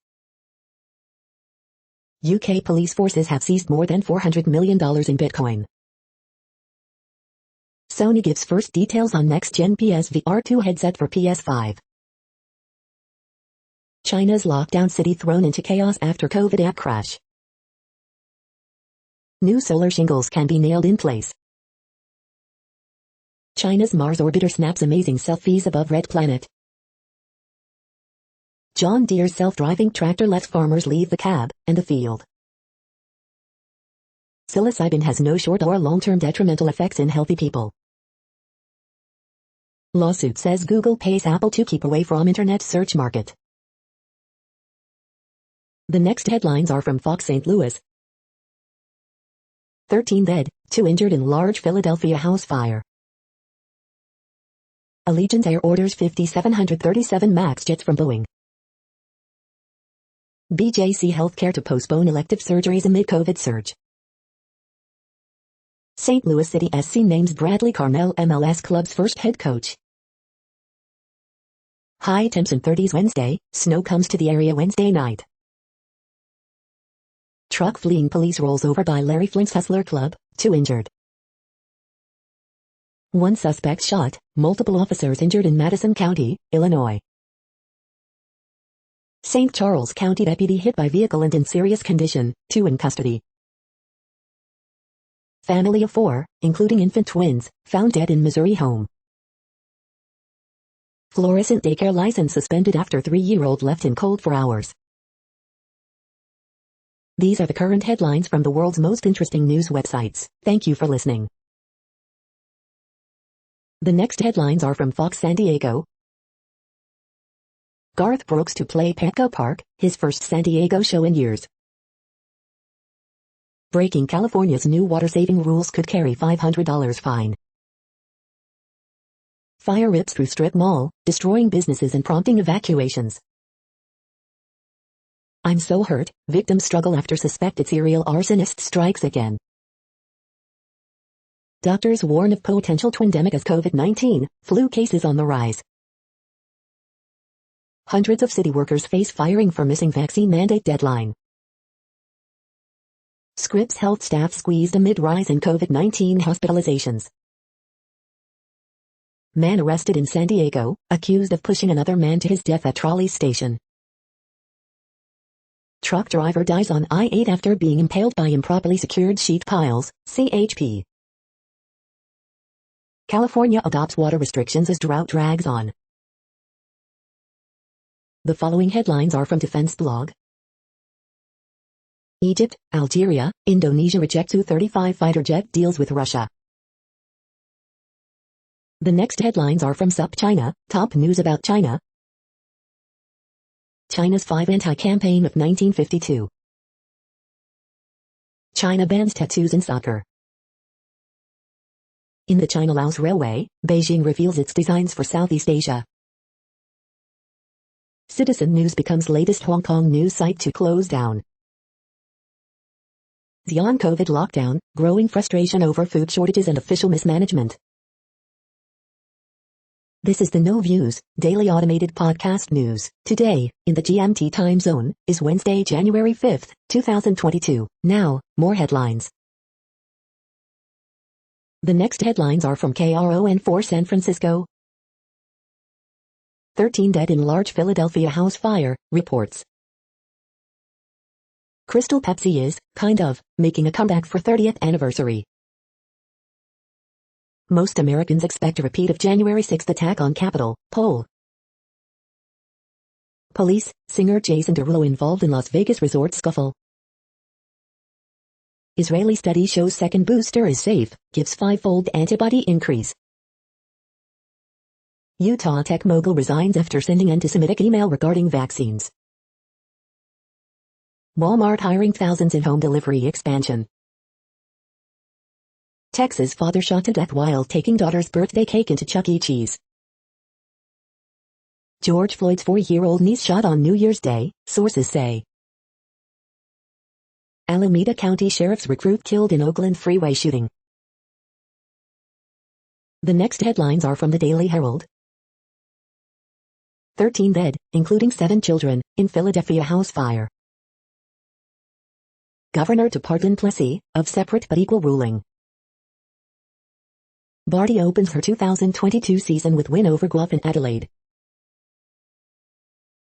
[SPEAKER 1] UK police forces have seized more than $400 million in Bitcoin. Sony gives first details on next-gen PSVR 2 headset for PS5. China's lockdown city thrown into chaos after COVID app crash. New solar shingles can be nailed in place. China's Mars orbiter snaps amazing selfies above red planet. John Deere's self-driving tractor lets farmers leave the cab and the field. Psilocybin has no short or long-term detrimental effects in healthy people. Lawsuit says Google pays Apple to keep away from internet search market. The next headlines are from Fox St. Louis. 13 dead, 2 injured in large Philadelphia house fire. Allegiant Air orders 5,737 MAX jets from Boeing. BJC Healthcare to postpone elective surgeries amid COVID surge. St. Louis City SC names Bradley Carnell MLS club's first head coach. High temps in 30s Wednesday, snow comes to the area Wednesday night. Truck fleeing police rolls over by Larry Flint's Hustler Club, 2 injured. 1 suspect shot, multiple officers injured in Madison County, Illinois. St. Charles County deputy hit by vehicle and in serious condition, 2 in custody. Family of 4, including infant twins, found dead in Missouri home. Fluorescent daycare license suspended after 3-year-old left in cold for hours. These are the current headlines from the world's most interesting news websites. Thank you for listening. The next headlines are from Fox San Diego. Garth Brooks to play Petco Park, his first San Diego show in years. Breaking California's new water-saving rules could carry $500 fine. Fire rips through strip mall, destroying businesses and prompting evacuations. I'm so hurt, victims struggle after suspected serial arsonist strikes again. Doctors warn of potential twindemic as COVID-19 flu cases on the rise. Hundreds of city workers face firing for missing vaccine mandate deadline. Scripps Health staff squeezed amid rise in COVID-19 hospitalizations. Man arrested in San Diego, accused of pushing another man to his death at trolley station. Truck driver dies on I-8 after being impaled by improperly secured sheet piles, CHP. California adopts water restrictions as drought drags on. The following headlines are from Defense Blog. Egypt, Algeria, Indonesia reject Su-35 fighter jet deals with Russia. The next headlines are from SupChina, top news about China. China's 5 anti-campaign of 1952. China bans tattoos in soccer. In the China-Laos Railway, Beijing reveals its designs for Southeast Asia. Citizen News becomes latest Hong Kong news site to close down. Xi'an COVID lockdown, growing frustration over food shortages and official mismanagement. This is the No Views, daily automated podcast news. Today, in the GMT time zone, is Wednesday, January 5th, 2022. Now, more headlines. The next headlines are from KRON4 San Francisco. 13 dead in large Philadelphia house fire, reports. Crystal Pepsi is, kind of, making a comeback for 30th anniversary. Most Americans expect a repeat of January 6th attack on Capitol, poll. Police, singer Jason Derulo involved in Las Vegas resort scuffle. Israeli study shows second booster is safe, gives five-fold antibody increase. Utah tech mogul resigns after sending anti-Semitic email regarding vaccines. Walmart hiring thousands in home delivery expansion. Texas father shot to death while taking daughter's birthday cake into Chuck E. Cheese. George Floyd's 4-year-old niece shot on New Year's Day, sources say. Alameda County Sheriff's recruit killed in Oakland freeway shooting. The next headlines are from the Daily Herald. 13 dead, including 7 children, in Philadelphia house fire. Governor to pardon Plessy, of separate but equal ruling. Barty opens her 2022 season with win over Guelph in Adelaide.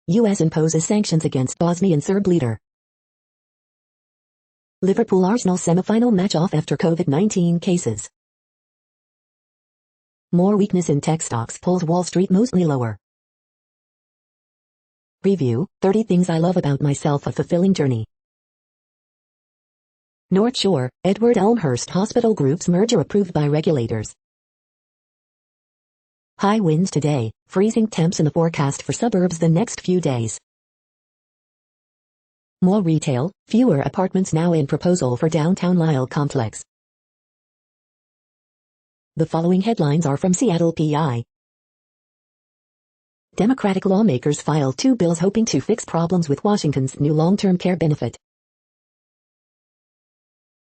[SPEAKER 1] U.S. imposes sanctions against Bosnian Serb leader. Liverpool-Arsenal semi-final match off after COVID-19 cases. More weakness in tech stocks pulls Wall Street mostly lower. Review, 30 Things I Love About Myself, a Fulfilling Journey. North Shore, Edward Elmhurst Hospital Group's merger approved by regulators. High winds today, freezing temps in the forecast for suburbs the next few days. More retail, fewer apartments now in proposal for downtown Lyle complex. The following headlines are from Seattle PI. Democratic lawmakers filed 2 bills hoping to fix problems with Washington's new long-term care benefit.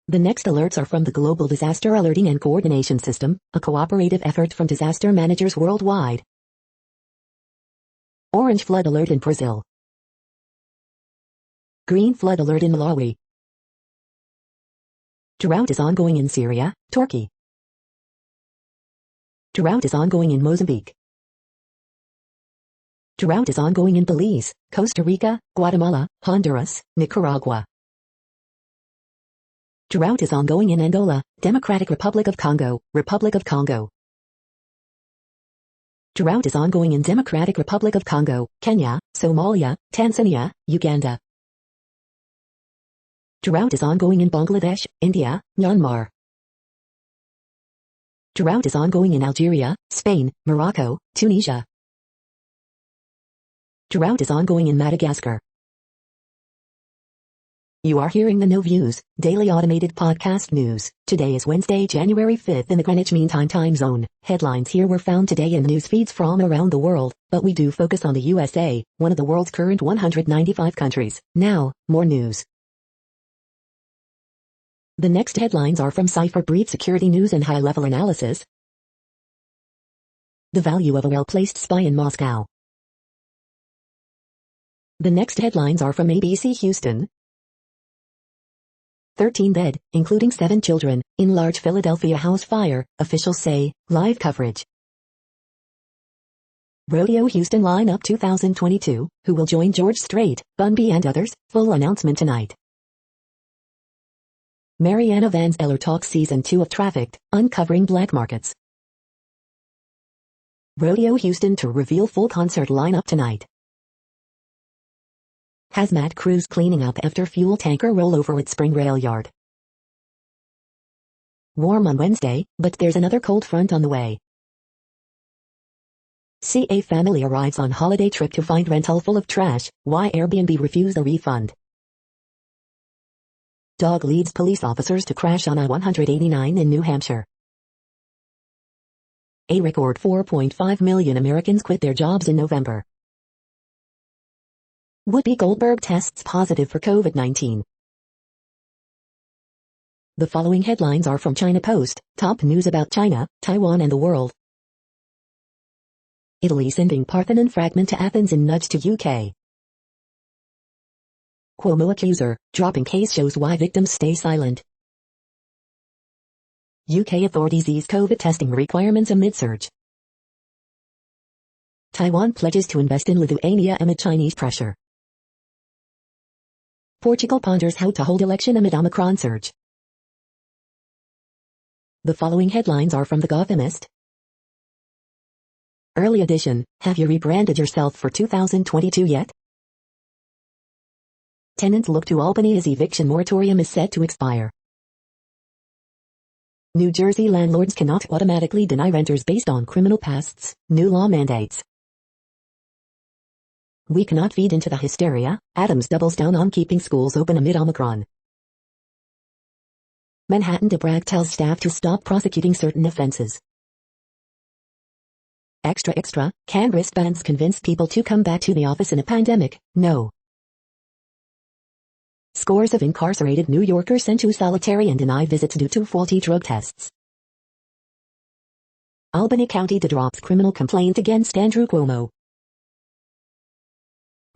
[SPEAKER 1] The next alerts are from the Global Disaster Alerting and Coordination System, a cooperative effort from disaster managers worldwide. Orange flood alert in Brazil. Green flood alert in Malawi. Drought is ongoing in Syria, Turkey. Drought is ongoing in Mozambique. Drought is ongoing in Belize, Costa Rica, Guatemala, Honduras, Nicaragua. Drought is ongoing in Angola, Democratic Republic of Congo, Republic of Congo. Drought is ongoing in Democratic Republic of Congo, Kenya, Somalia, Tanzania, Uganda. Drought is ongoing in Bangladesh, India, Myanmar. Drought is ongoing in Algeria, Spain, Morocco, Tunisia. Drought is ongoing in Madagascar. You are hearing the No Views, daily automated podcast news. Today is Wednesday, January 5th in the Greenwich Mean Time zone. Headlines here were found today in news feeds from around the world, but we do focus on the USA, one of the world's current 195 countries. Now, more news. The next headlines are from Cipher Brief Security News and High-Level Analysis. The value of a well-placed spy in Moscow. The next headlines are from ABC Houston. 13 dead, including 7 children, in large Philadelphia house fire, officials say, live coverage. Rodeo Houston lineup 2022, who will join George Strait, Bun B and others, full announcement tonight. Mariana Van Zeller talks Season 2 of Trafficked, uncovering black markets. Rodeo Houston to reveal full concert lineup tonight. Hazmat crews cleaning up after fuel tanker rollover at Spring Rail Yard. Warm on Wednesday, but there's another cold front on the way. CA family arrives on holiday trip to find rental full of trash, why Airbnb refused a refund. Dog leads police officers to crash on I-189 in New Hampshire. A record 4.5 million Americans quit their jobs in November. Whoopi Goldberg tests positive for COVID-19. The following headlines are from China Post, top news about China, Taiwan and the world. Italy sending Parthenon fragment to Athens in nudge to UK. Cuomo accuser, dropping case shows why victims stay silent. UK authorities ease COVID testing requirements amid surge. Taiwan pledges to invest in Lithuania amid Chinese pressure. Portugal ponders how to hold election amid Omicron surge. The following headlines are from The Gothamist. Early edition, have you rebranded yourself for 2022 yet? Tenants look to Albany as eviction moratorium is set to expire. New Jersey landlords cannot automatically deny renters based on criminal pasts, new law mandates. We cannot feed into the hysteria. Adams doubles down on keeping schools open amid Omicron. Manhattan DeBragg tells staff to stop prosecuting certain offenses. Extra, can wristbands convince people to come back to the office in a pandemic? No. Scores of incarcerated New Yorkers sent to solitary and denied visits due to faulty drug tests. Albany County drops criminal complaint against Andrew Cuomo.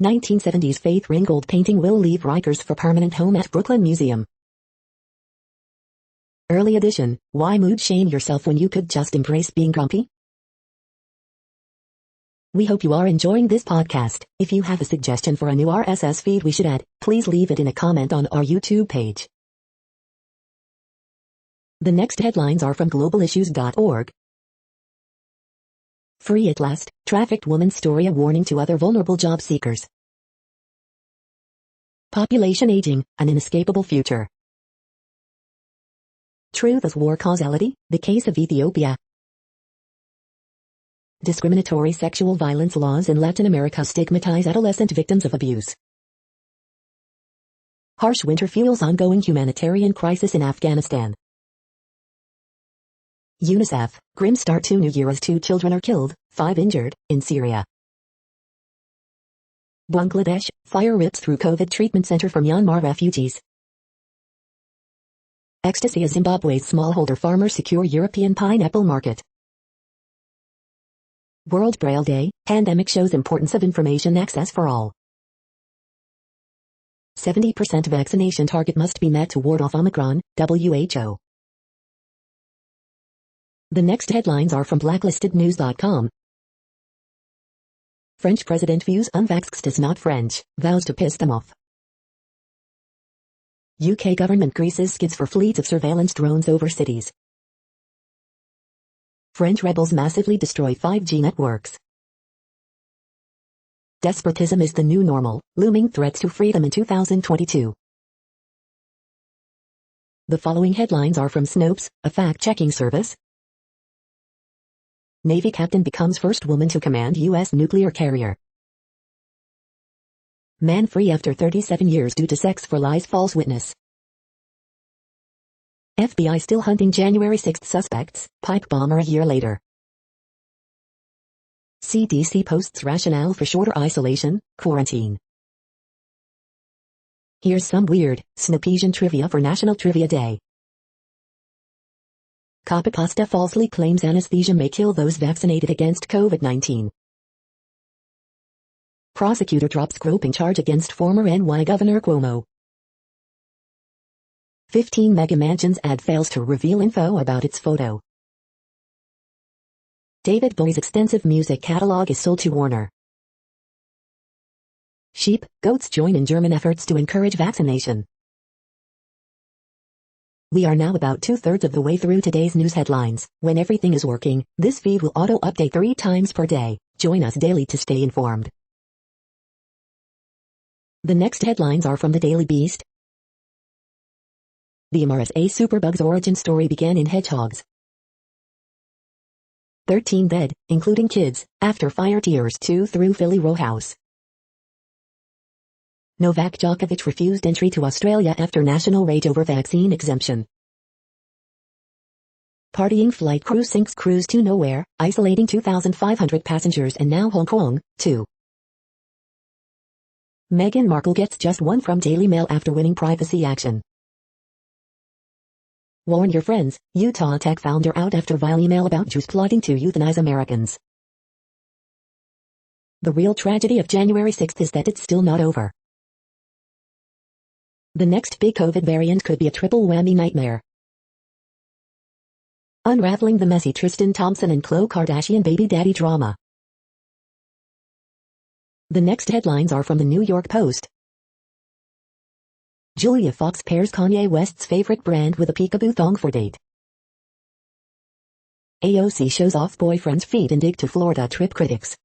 [SPEAKER 1] 1970s Faith Ringgold painting will leave Rikers for permanent home at Brooklyn Museum. Early edition, why mood shame yourself when you could just embrace being grumpy? We hope you are enjoying this podcast. If you have a suggestion for a new RSS feed we should add, please leave it in a comment on our YouTube page. The next headlines are from globalissues.org. Free at last, trafficked woman's story a warning to other vulnerable job seekers. Population aging, an inescapable future. Truth as war causality, the case of Ethiopia. Discriminatory sexual violence laws in Latin America stigmatize adolescent victims of abuse. Harsh winter fuels ongoing humanitarian crisis in Afghanistan. UNICEF, grim start to New Year as 2 children are killed, 5 injured, in Syria. Bangladesh, fire rips through COVID treatment center for Myanmar refugees. Ecstasy as Zimbabwe's smallholder farmers secure European pineapple market. World Braille Day, pandemic shows importance of information access for all. 70% vaccination target must be met to ward off Omicron, WHO. The next headlines are from blacklistednews.com. French president views unvaxxed as not French, vows to piss them off. UK government greases skids for fleets of surveillance drones over cities. French rebels massively destroy 5G networks. Despotism is the new normal, looming threats to freedom in 2022. The following headlines are from Snopes, a fact-checking service. Navy captain becomes first woman to command U.S. nuclear carrier. Man free after 37 years due to sex for lies false witness. FBI still hunting January 6 suspects, pipe bomber a year later. CDC posts rationale for shorter isolation, quarantine. Here's some weird, Snopesian trivia for National Trivia Day. Capacasta falsely claims anesthesia may kill those vaccinated against COVID-19. Prosecutor drops groping charge against former NY Governor Cuomo. 15 mega mansions ad fails to reveal info about its photo. David Bowie's extensive music catalog is sold to Warner. Sheep, goats join in German efforts to encourage vaccination. We are now about 2/3 of the way through today's news headlines. When everything is working, this feed will auto-update 3 times per day. Join us daily to stay informed. The next headlines are from the Daily Beast. The MRSA superbug's origin story began in hedgehogs. 13 dead, including kids, after fire tears 2 through Philly row house. Novak Djokovic refused entry to Australia after national rage over vaccine exemption. Partying flight crew sinks cruise to nowhere, isolating 2,500 passengers and now Hong Kong, too. Meghan Markle gets just one from Daily Mail after winning privacy action. Warn your friends, Utah tech founder out after vile email about Jews plotting to euthanize Americans. The real tragedy of January 6 is that it's still not over. The next big COVID variant could be a triple whammy nightmare. Unraveling the messy Tristan Thompson and Khloe Kardashian baby daddy drama. The next headlines are from the New York Post. Julia Fox pairs Kanye West's favorite brand with a peekaboo thong for date. AOC shows off boyfriend's feet and dig to Florida trip critics.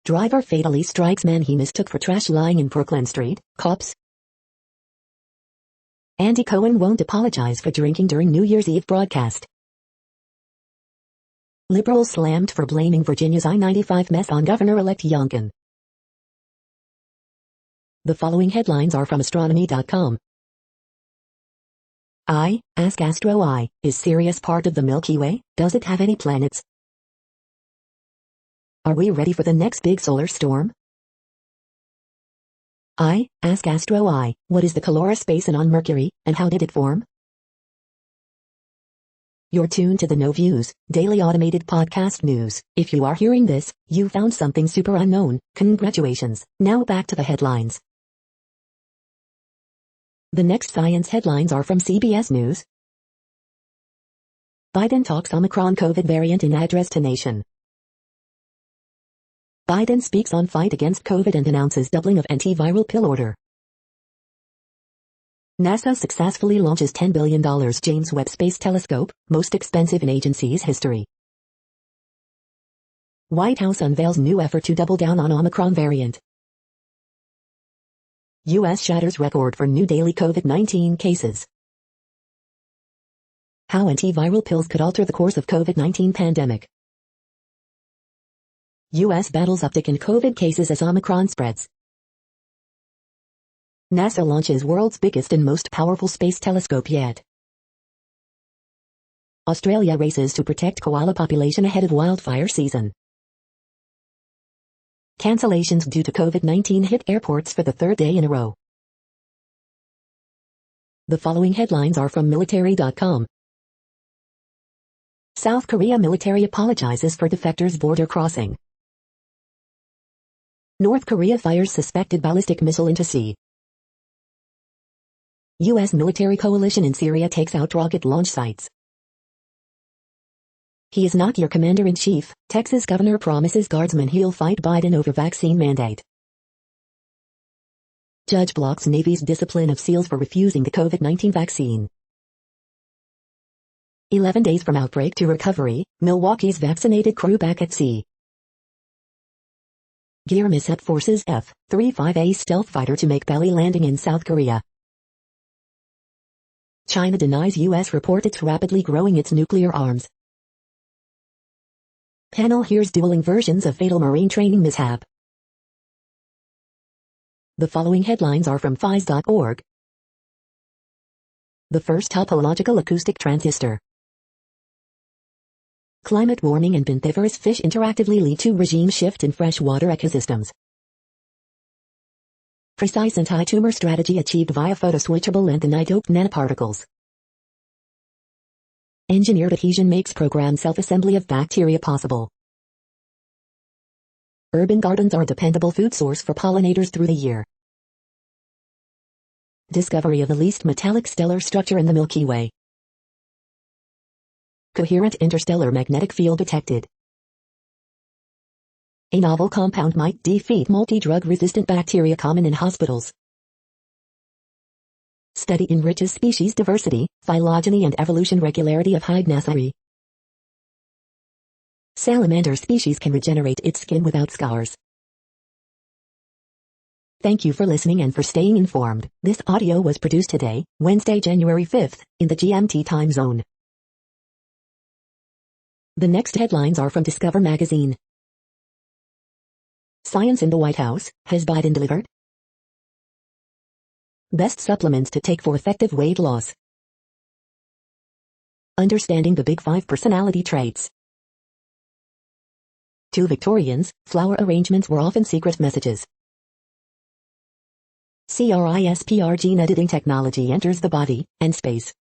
[SPEAKER 1] Driver fatally strikes man he mistook for trash lying in Brooklyn Street, cops. Andy Cohen won't apologize for drinking during New Year's Eve broadcast. Liberals slammed for blaming Virginia's I-95 mess on Governor-elect Youngkin. The following headlines are from astronomy.com. Ask Astro I, is Sirius part of the Milky Way? Does it have any planets? Are we ready for the next big solar storm? Ask Astro I, what is the Caloris Basin on Mercury, and how did it form? You're tuned to the No Views, daily automated podcast news. If you are hearing this, you found something super unknown. Congratulations. Now back to the headlines. The next science headlines are from CBS News. Biden talks Omicron COVID variant in address to nation. Biden speaks on fight against COVID and announces doubling of antiviral pill order. NASA successfully launches $10 billion James Webb Space Telescope, most expensive in agency's history. White House unveils new effort to double down on Omicron variant. U.S. shatters record for new daily COVID-19 cases. How antiviral pills could alter the course of COVID-19 pandemic. U.S. battles uptick in COVID cases as Omicron spreads. NASA launches world's biggest and most powerful space telescope yet. Australia races to protect koala population ahead of wildfire season. Cancellations due to COVID-19 hit airports for the third day in a row. The following headlines are from military.com. South Korea military apologizes for defectors' border crossing. North Korea fires suspected ballistic missile into sea. U.S. military coalition in Syria takes out rocket launch sites. He is not your commander-in-chief, Texas governor promises guardsmen he'll fight Biden over vaccine mandate. Judge blocks Navy's discipline of SEALs for refusing the COVID-19 vaccine. 11 days from outbreak to recovery, Milwaukee's vaccinated crew back at sea. Gear mishap forces F-35A stealth fighter to make belly landing in South Korea. China denies U.S. report it's rapidly growing its nuclear arms. Panel hears dueling versions of fatal Marine training mishap. The following headlines are from phys.org. The first topological acoustic transistor. Climate warming and benthivorous fish interactively lead to regime shift in freshwater ecosystems. Precise anti-tumor strategy achieved via photoswitchable lanthanide-doped nanoparticles. Engineered adhesion makes programmed self-assembly of bacteria possible. Urban gardens are a dependable food source for pollinators through the year. Discovery of the least metallic stellar structure in the Milky Way. Coherent interstellar magnetic field detected. A novel compound might defeat multi-drug resistant bacteria common in hospitals. Study enriches species diversity, phylogeny and evolution regularity of Hygnacea. Salamander species can regenerate its skin without scars. Thank you for listening and for staying informed. This audio was produced today, Wednesday, January 5th, in the GMT time zone. The next headlines are from Discover magazine. Science in the White House, has Biden delivered? Best supplements to take for effective weight loss. Understanding the Big Five personality traits. To Victorians, flower arrangements were often secret messages. CRISPR gene editing technology enters the body and space.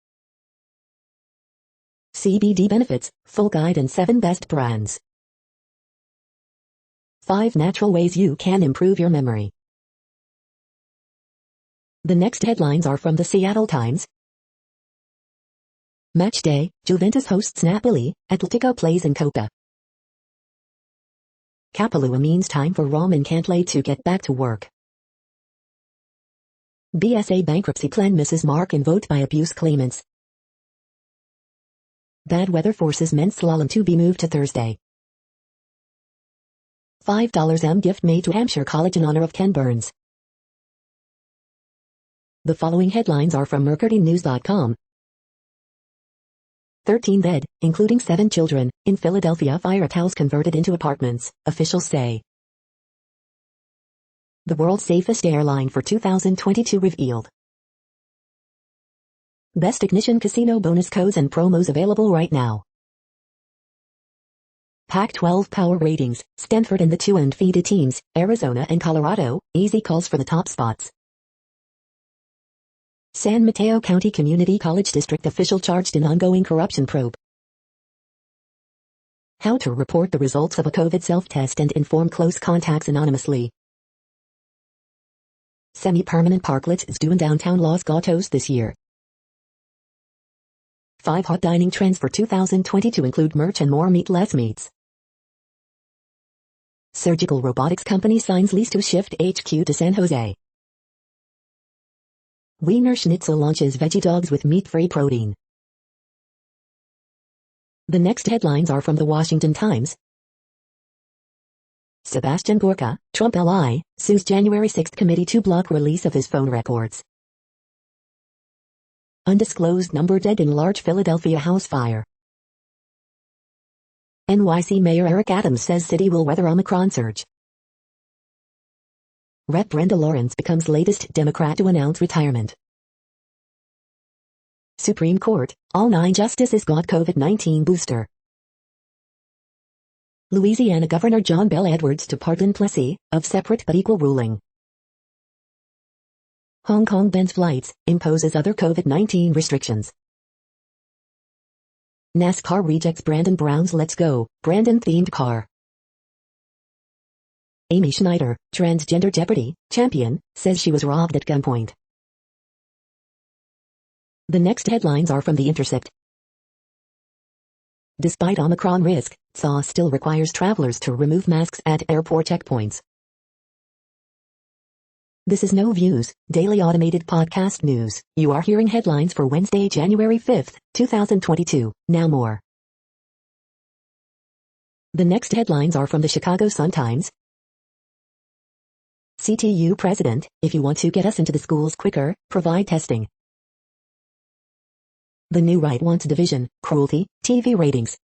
[SPEAKER 1] CBD benefits, full guide and 7 best brands. 5 natural ways you can improve your memory. The next headlines are from the Seattle Times. Match day, Juventus hosts Napoli, Atletico plays in Copa. Kapalua means time for Rom and Cantlay to get back to work. BSA bankruptcy plan misses mark in vote by abuse claimants. Bad weather forces men's slalom to be moved to Thursday. $5 gift made to Hampshire College in honor of Ken Burns. The following headlines are from mercurynews.com. 13 dead, including 7 children, in Philadelphia fire at house converted into apartments, officials say. The world's safest airline for 2022 revealed. Best Ignition Casino bonus codes and promos available right now. Pac-12 power ratings, Stanford and the 2 undefeated teams, Arizona and Colorado, easy calls for the top spots. San Mateo County Community College District official charged in ongoing corruption probe. How to report the results of a COVID self-test and inform close contacts anonymously. Semi-permanent parklets is due in downtown Los Gatos this year. 5 hot dining trends for 2022 include merch and more meat less meats. Surgical robotics company signs lease to shift HQ to San Jose. Wiener Schnitzel launches veggie dogs with meat-free protein. The next headlines are from the Washington Times. Sebastian Gorka, Trump ally, sues January 6 committee to block release of his phone records. Undisclosed number dead in large Philadelphia house fire. NYC Mayor Eric Adams says city will weather Omicron surge. Rep. Brenda Lawrence becomes latest Democrat to announce retirement. Supreme Court, all 9 justices got COVID-19 booster. Louisiana Governor John Bel Edwards to pardon Plessy, of separate but equal ruling. Hong Kong bans flights, imposes other COVID-19 restrictions. NASCAR rejects Brandon Brown's Let's Go, Brandon-themed car. Amy Schneider, transgender Jeopardy! Champion, says she was robbed at gunpoint. The next headlines are from The Intercept. Despite Omicron risk, SAW still requires travelers to remove masks at airport checkpoints. This is No Views, daily automated podcast news. You are hearing headlines for Wednesday, January 5th, 2022. Now more. The next headlines are from the Chicago Sun-Times. CTU President, if you want to get us into the schools quicker, provide testing. The new right wants division, cruelty, TV ratings.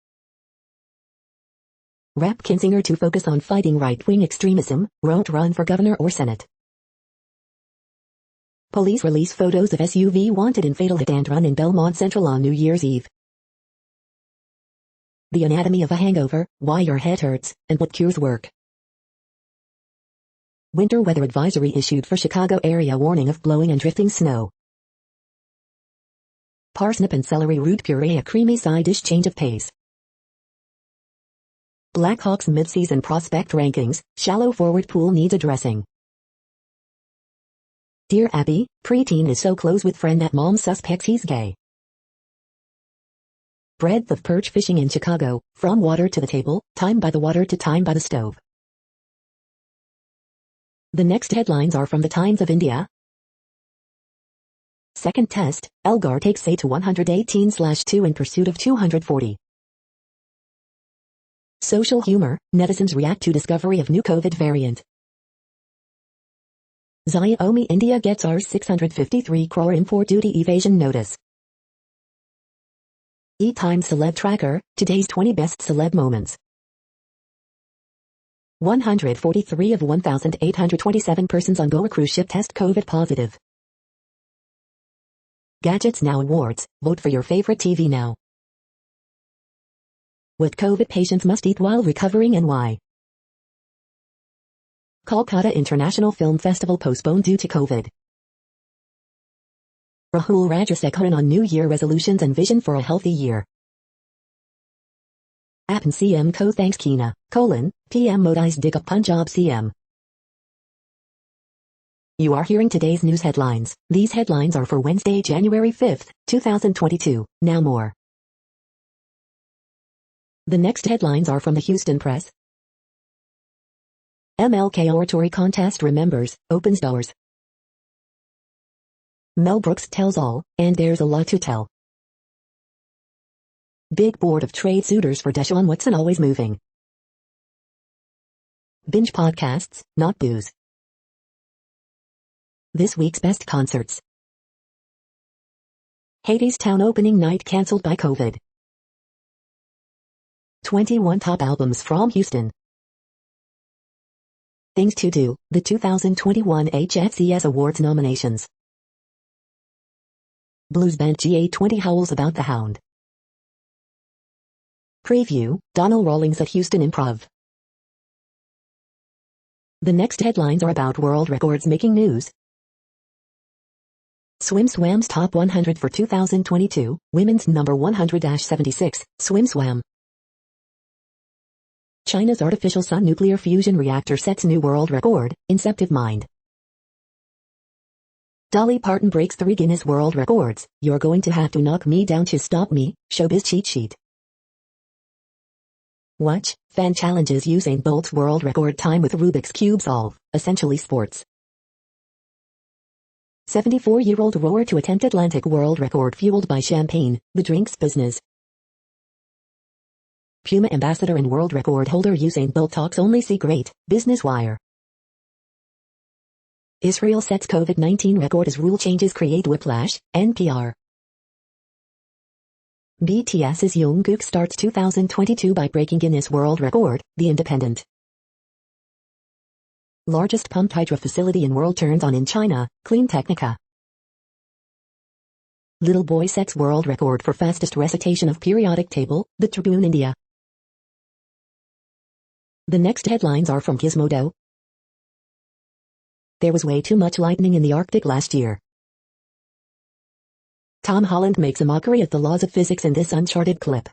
[SPEAKER 1] Rep. Kinzinger to focus on fighting right-wing extremism, won't run for governor or senate. Police release photos of SUV wanted in fatal hit-and-run in Belmont Central on New Year's Eve. The anatomy of a hangover, why your head hurts, and what cures work. Winter weather advisory issued for Chicago area, warning of blowing and drifting snow. Parsnip and celery root puree, a creamy side dish change of pace. Blackhawks midseason prospect rankings, shallow forward pool needs addressing. Dear Abby, preteen is so close with friend that mom suspects he's gay. Breadth of perch fishing in Chicago, from water to the table, time by the water to time by the stove. The next headlines are from the Times of India. Second test, Elgar takes A to 118/2 in pursuit of 240. Social humor, netizens react to discovery of new COVID variant. Xiaomi India gets Rs 653 crore import duty evasion notice. E-Times Celeb Tracker, today's 20 best celeb moments. 143 of 1,827 persons on Goa cruise ship test COVID positive. Gadgets Now Awards, vote for your favorite TV now. What COVID patients must eat while recovering and why. Kolkata International Film Festival postponed due to COVID. Rahul Rajasekharan on New Year resolutions and vision for a healthy year. Appen CM co thanks Kina, PM Modi's dig up Punjab CM. You are hearing today's news headlines. These headlines are for Wednesday, January 5th, 2022. Now more. The next headlines are from the Houston Press. MLK Oratory Contest remembers, opens doors. Mel Brooks tells all, and there's a lot to tell. Big board of trade suitors for Deshaun Watson always moving. Binge podcasts, not booze. This week's best concerts. Hadestown opening night cancelled by COVID. 21 top albums from Houston. Things to do, the 2021 HFCS Awards nominations. Blues band GA20 howls about the Hound. Preview, Donald Rawlings at Houston Improv. The next headlines are about world records making news. SwimSwam's Top 100 for 2022, Women's number 100-76, SwimSwam. China's artificial sun nuclear fusion reactor sets new world record, Inceptive Mind. Dolly Parton breaks 3 Guinness World Records, You're going to have to knock me down to stop me, Showbiz Cheat Sheet. Watch, fan challenges Usain Bolt's world record time with Rubik's Cube solve, essentially sports. 74-year-old rower to attempt Atlantic world record fueled by champagne, the drinks business. Puma ambassador and world record holder Usain Bolt talks only secret, Business Wire. Israel sets COVID-19 record as rule changes create whiplash, NPR. BTS's Jungkook starts 2022 by breaking Guinness World Record, The Independent. Largest pumped hydro facility in world turns on in China, Clean Technica. Little boy sets world record for fastest recitation of periodic table, The Tribune India. The next headlines are from Gizmodo. There was way too much lightning in the Arctic last year. Tom Holland makes a mockery of the laws of physics in this uncharted clip.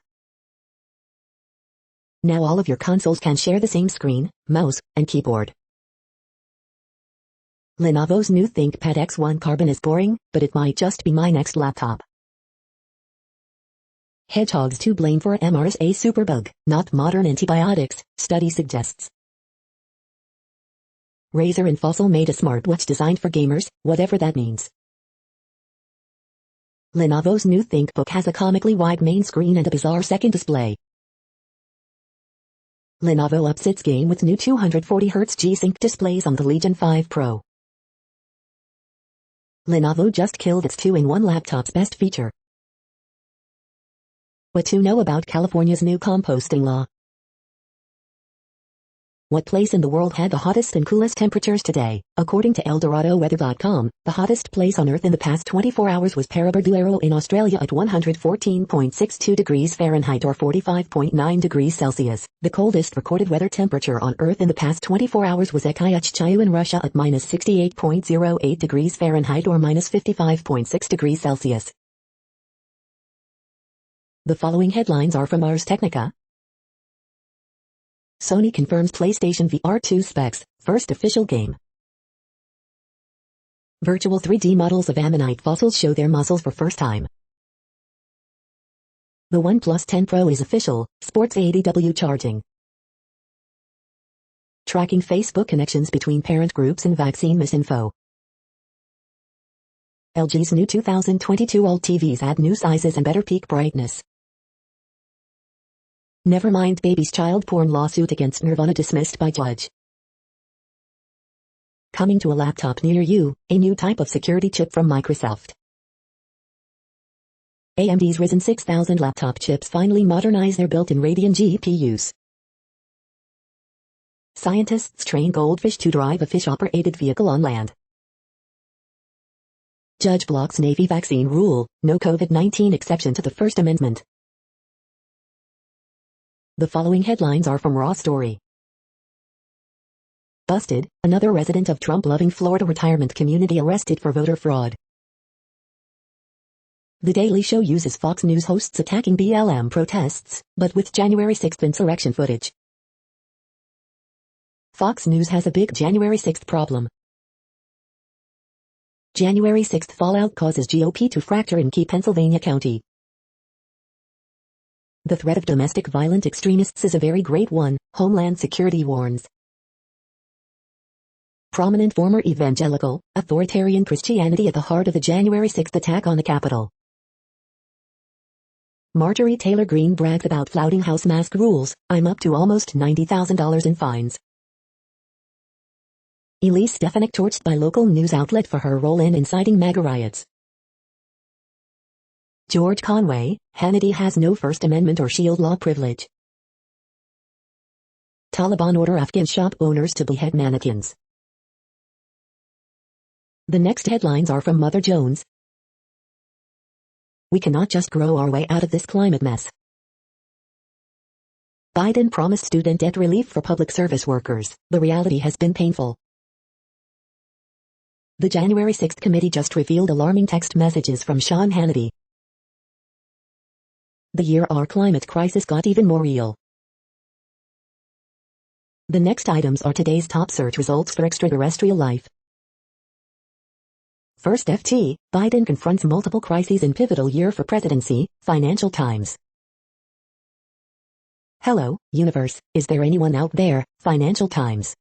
[SPEAKER 1] Now all of your consoles can share the same screen, mouse, and keyboard. Lenovo's new ThinkPad X1 Carbon is boring, but it might just be my next laptop. Hedgehogs to blame for MRSA superbug, not modern antibiotics, study suggests. Razer and Fossil made a smartwatch designed for gamers, whatever that means. Lenovo's new ThinkBook has a comically wide main screen and a bizarre second display. Lenovo ups its game with new 240Hz G-Sync displays on the Legion 5 Pro. Lenovo just killed its 2-in-1 laptop's best feature. What to know about California's new composting law? What place in the world had the hottest and coolest temperatures today? According to ElDoradoWeather.com, the hottest place on Earth in the past 24 hours was Parabarduero in Australia at 114.62 degrees Fahrenheit or 45.9 degrees Celsius. The coldest recorded weather temperature on Earth in the past 24 hours was Ekayachchayu in Russia at minus 68.08 degrees Fahrenheit or minus 55.6 degrees Celsius. The following headlines are from Ars Technica. Sony confirms PlayStation VR 2 specs, first official game. Virtual 3D models of ammonite fossils show their muzzles for first time. The OnePlus 10 Pro is official, sports 80W charging. Tracking Facebook connections between parent groups and vaccine misinfo. LG's new 2022 OLED TVs add new sizes and better peak brightness. Nevermind baby's child porn lawsuit against Nirvana dismissed by judge. Coming to a laptop near you, a new type of security chip from Microsoft. AMD's Ryzen 6000 laptop chips finally modernize their built-in Radeon GPUs. Scientists train goldfish to drive a fish-operated vehicle on land. Judge blocks Navy vaccine rule, no COVID-19 exception to the First Amendment. The following headlines are from Raw Story. Busted, another resident of Trump-loving Florida retirement community arrested for voter fraud. The Daily Show uses Fox News hosts attacking BLM protests, but with January 6th insurrection footage. Fox News has a big January 6th problem. January 6th fallout causes GOP to fracture in key Pennsylvania county. The threat of domestic violent extremists is a very great one, Homeland Security warns. Prominent former evangelical, authoritarian Christianity at the heart of the January 6th attack on the Capitol. Marjorie Taylor Greene brags about flouting House mask rules, I'm up to almost $90,000 in fines. Elise Stefanik torched by local news outlet for her role in inciting MAGA riots. George Conway, Hannity has no First Amendment or Shield law privilege. Taliban order Afghan shop owners to behead mannequins. The next headlines are from Mother Jones. We cannot just grow our way out of this climate mess. Biden promised student debt relief for public service workers. The reality has been painful. The January 6th committee just revealed alarming text messages from Sean Hannity. The year our climate crisis got even more real. The next items are today's top search results for extraterrestrial life. First FT, Biden confronts multiple crises in pivotal year for presidency, Financial Times. Hello, universe, is there anyone out there, Financial Times.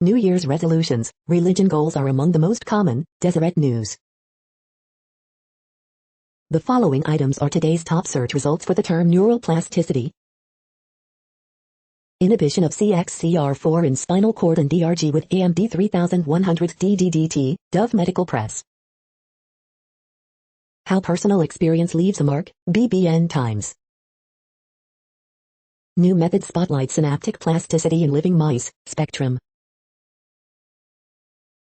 [SPEAKER 1] New Year's resolutions, religion goals are among the most common, Deseret News. The following items are today's top search results for the term neural plasticity. Inhibition of CXCR4 in spinal cord and DRG with AMD 3100 DDDT, Dove Medical Press. How personal experience leaves a mark, BBN Times. New method spotlights synaptic plasticity in living mice, Spectrum.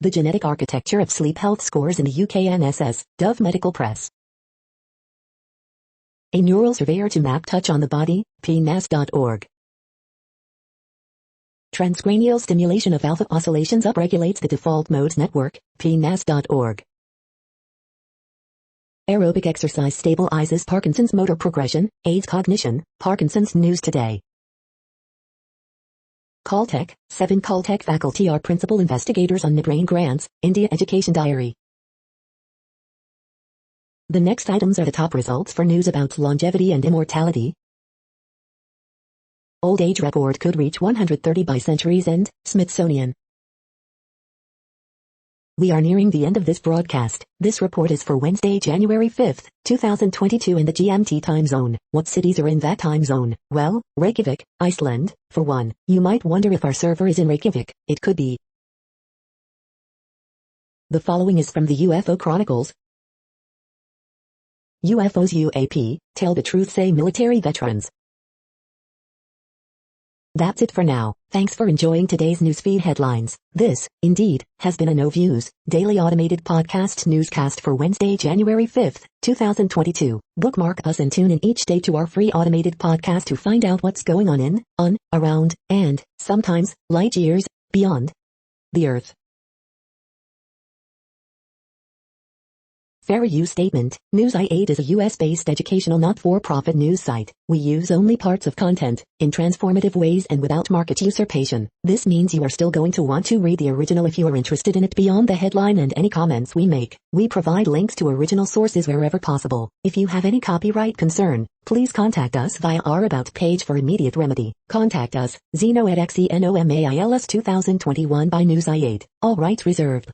[SPEAKER 1] The genetic architecture of sleep health scores in the UKNSS, Dove Medical Press. A neural surveyor to map touch on the body, pnas.org. Transcranial stimulation of alpha oscillations upregulates the default modes network, pnas.org. Aerobic exercise stabilizes Parkinson's motor progression, aids cognition, Parkinson's News Today. Caltech, 7 Caltech faculty are principal investigators on mid-brain grants, India Education Diary. The next items are the top results for news about longevity and immortality. Old age record could reach 130 by century's end, Smithsonian. We are nearing the end of this broadcast. This report is for Wednesday, January 5th, 2022 in the GMT time zone. What cities are in that time zone? Well, Reykjavik, Iceland, for one. You might wonder if our server is in Reykjavik. It could be. The following is from the UFO Chronicles. UFOs UAP, tell the truth, say military veterans. That's it for now. Thanks for enjoying today's newsfeed headlines. This, indeed, has been a No Views, daily automated podcast newscast for Wednesday, January 5th, 2022. Bookmark us and tune in each day to our free automated podcast to find out what's going on, around, and, sometimes, light years, beyond the Earth. Fair use statement. News i8 is a US-based educational not-for-profit news site. We use only parts of content, in transformative ways and without market usurpation. This means you are still going to want to read the original if you are interested in it beyond the headline and any comments we make. We provide links to original sources wherever possible. If you have any copyright concern, please contact us via our About page for immediate remedy. Contact us, Zeno at XENOMAILS 2021 by News i8. All rights reserved.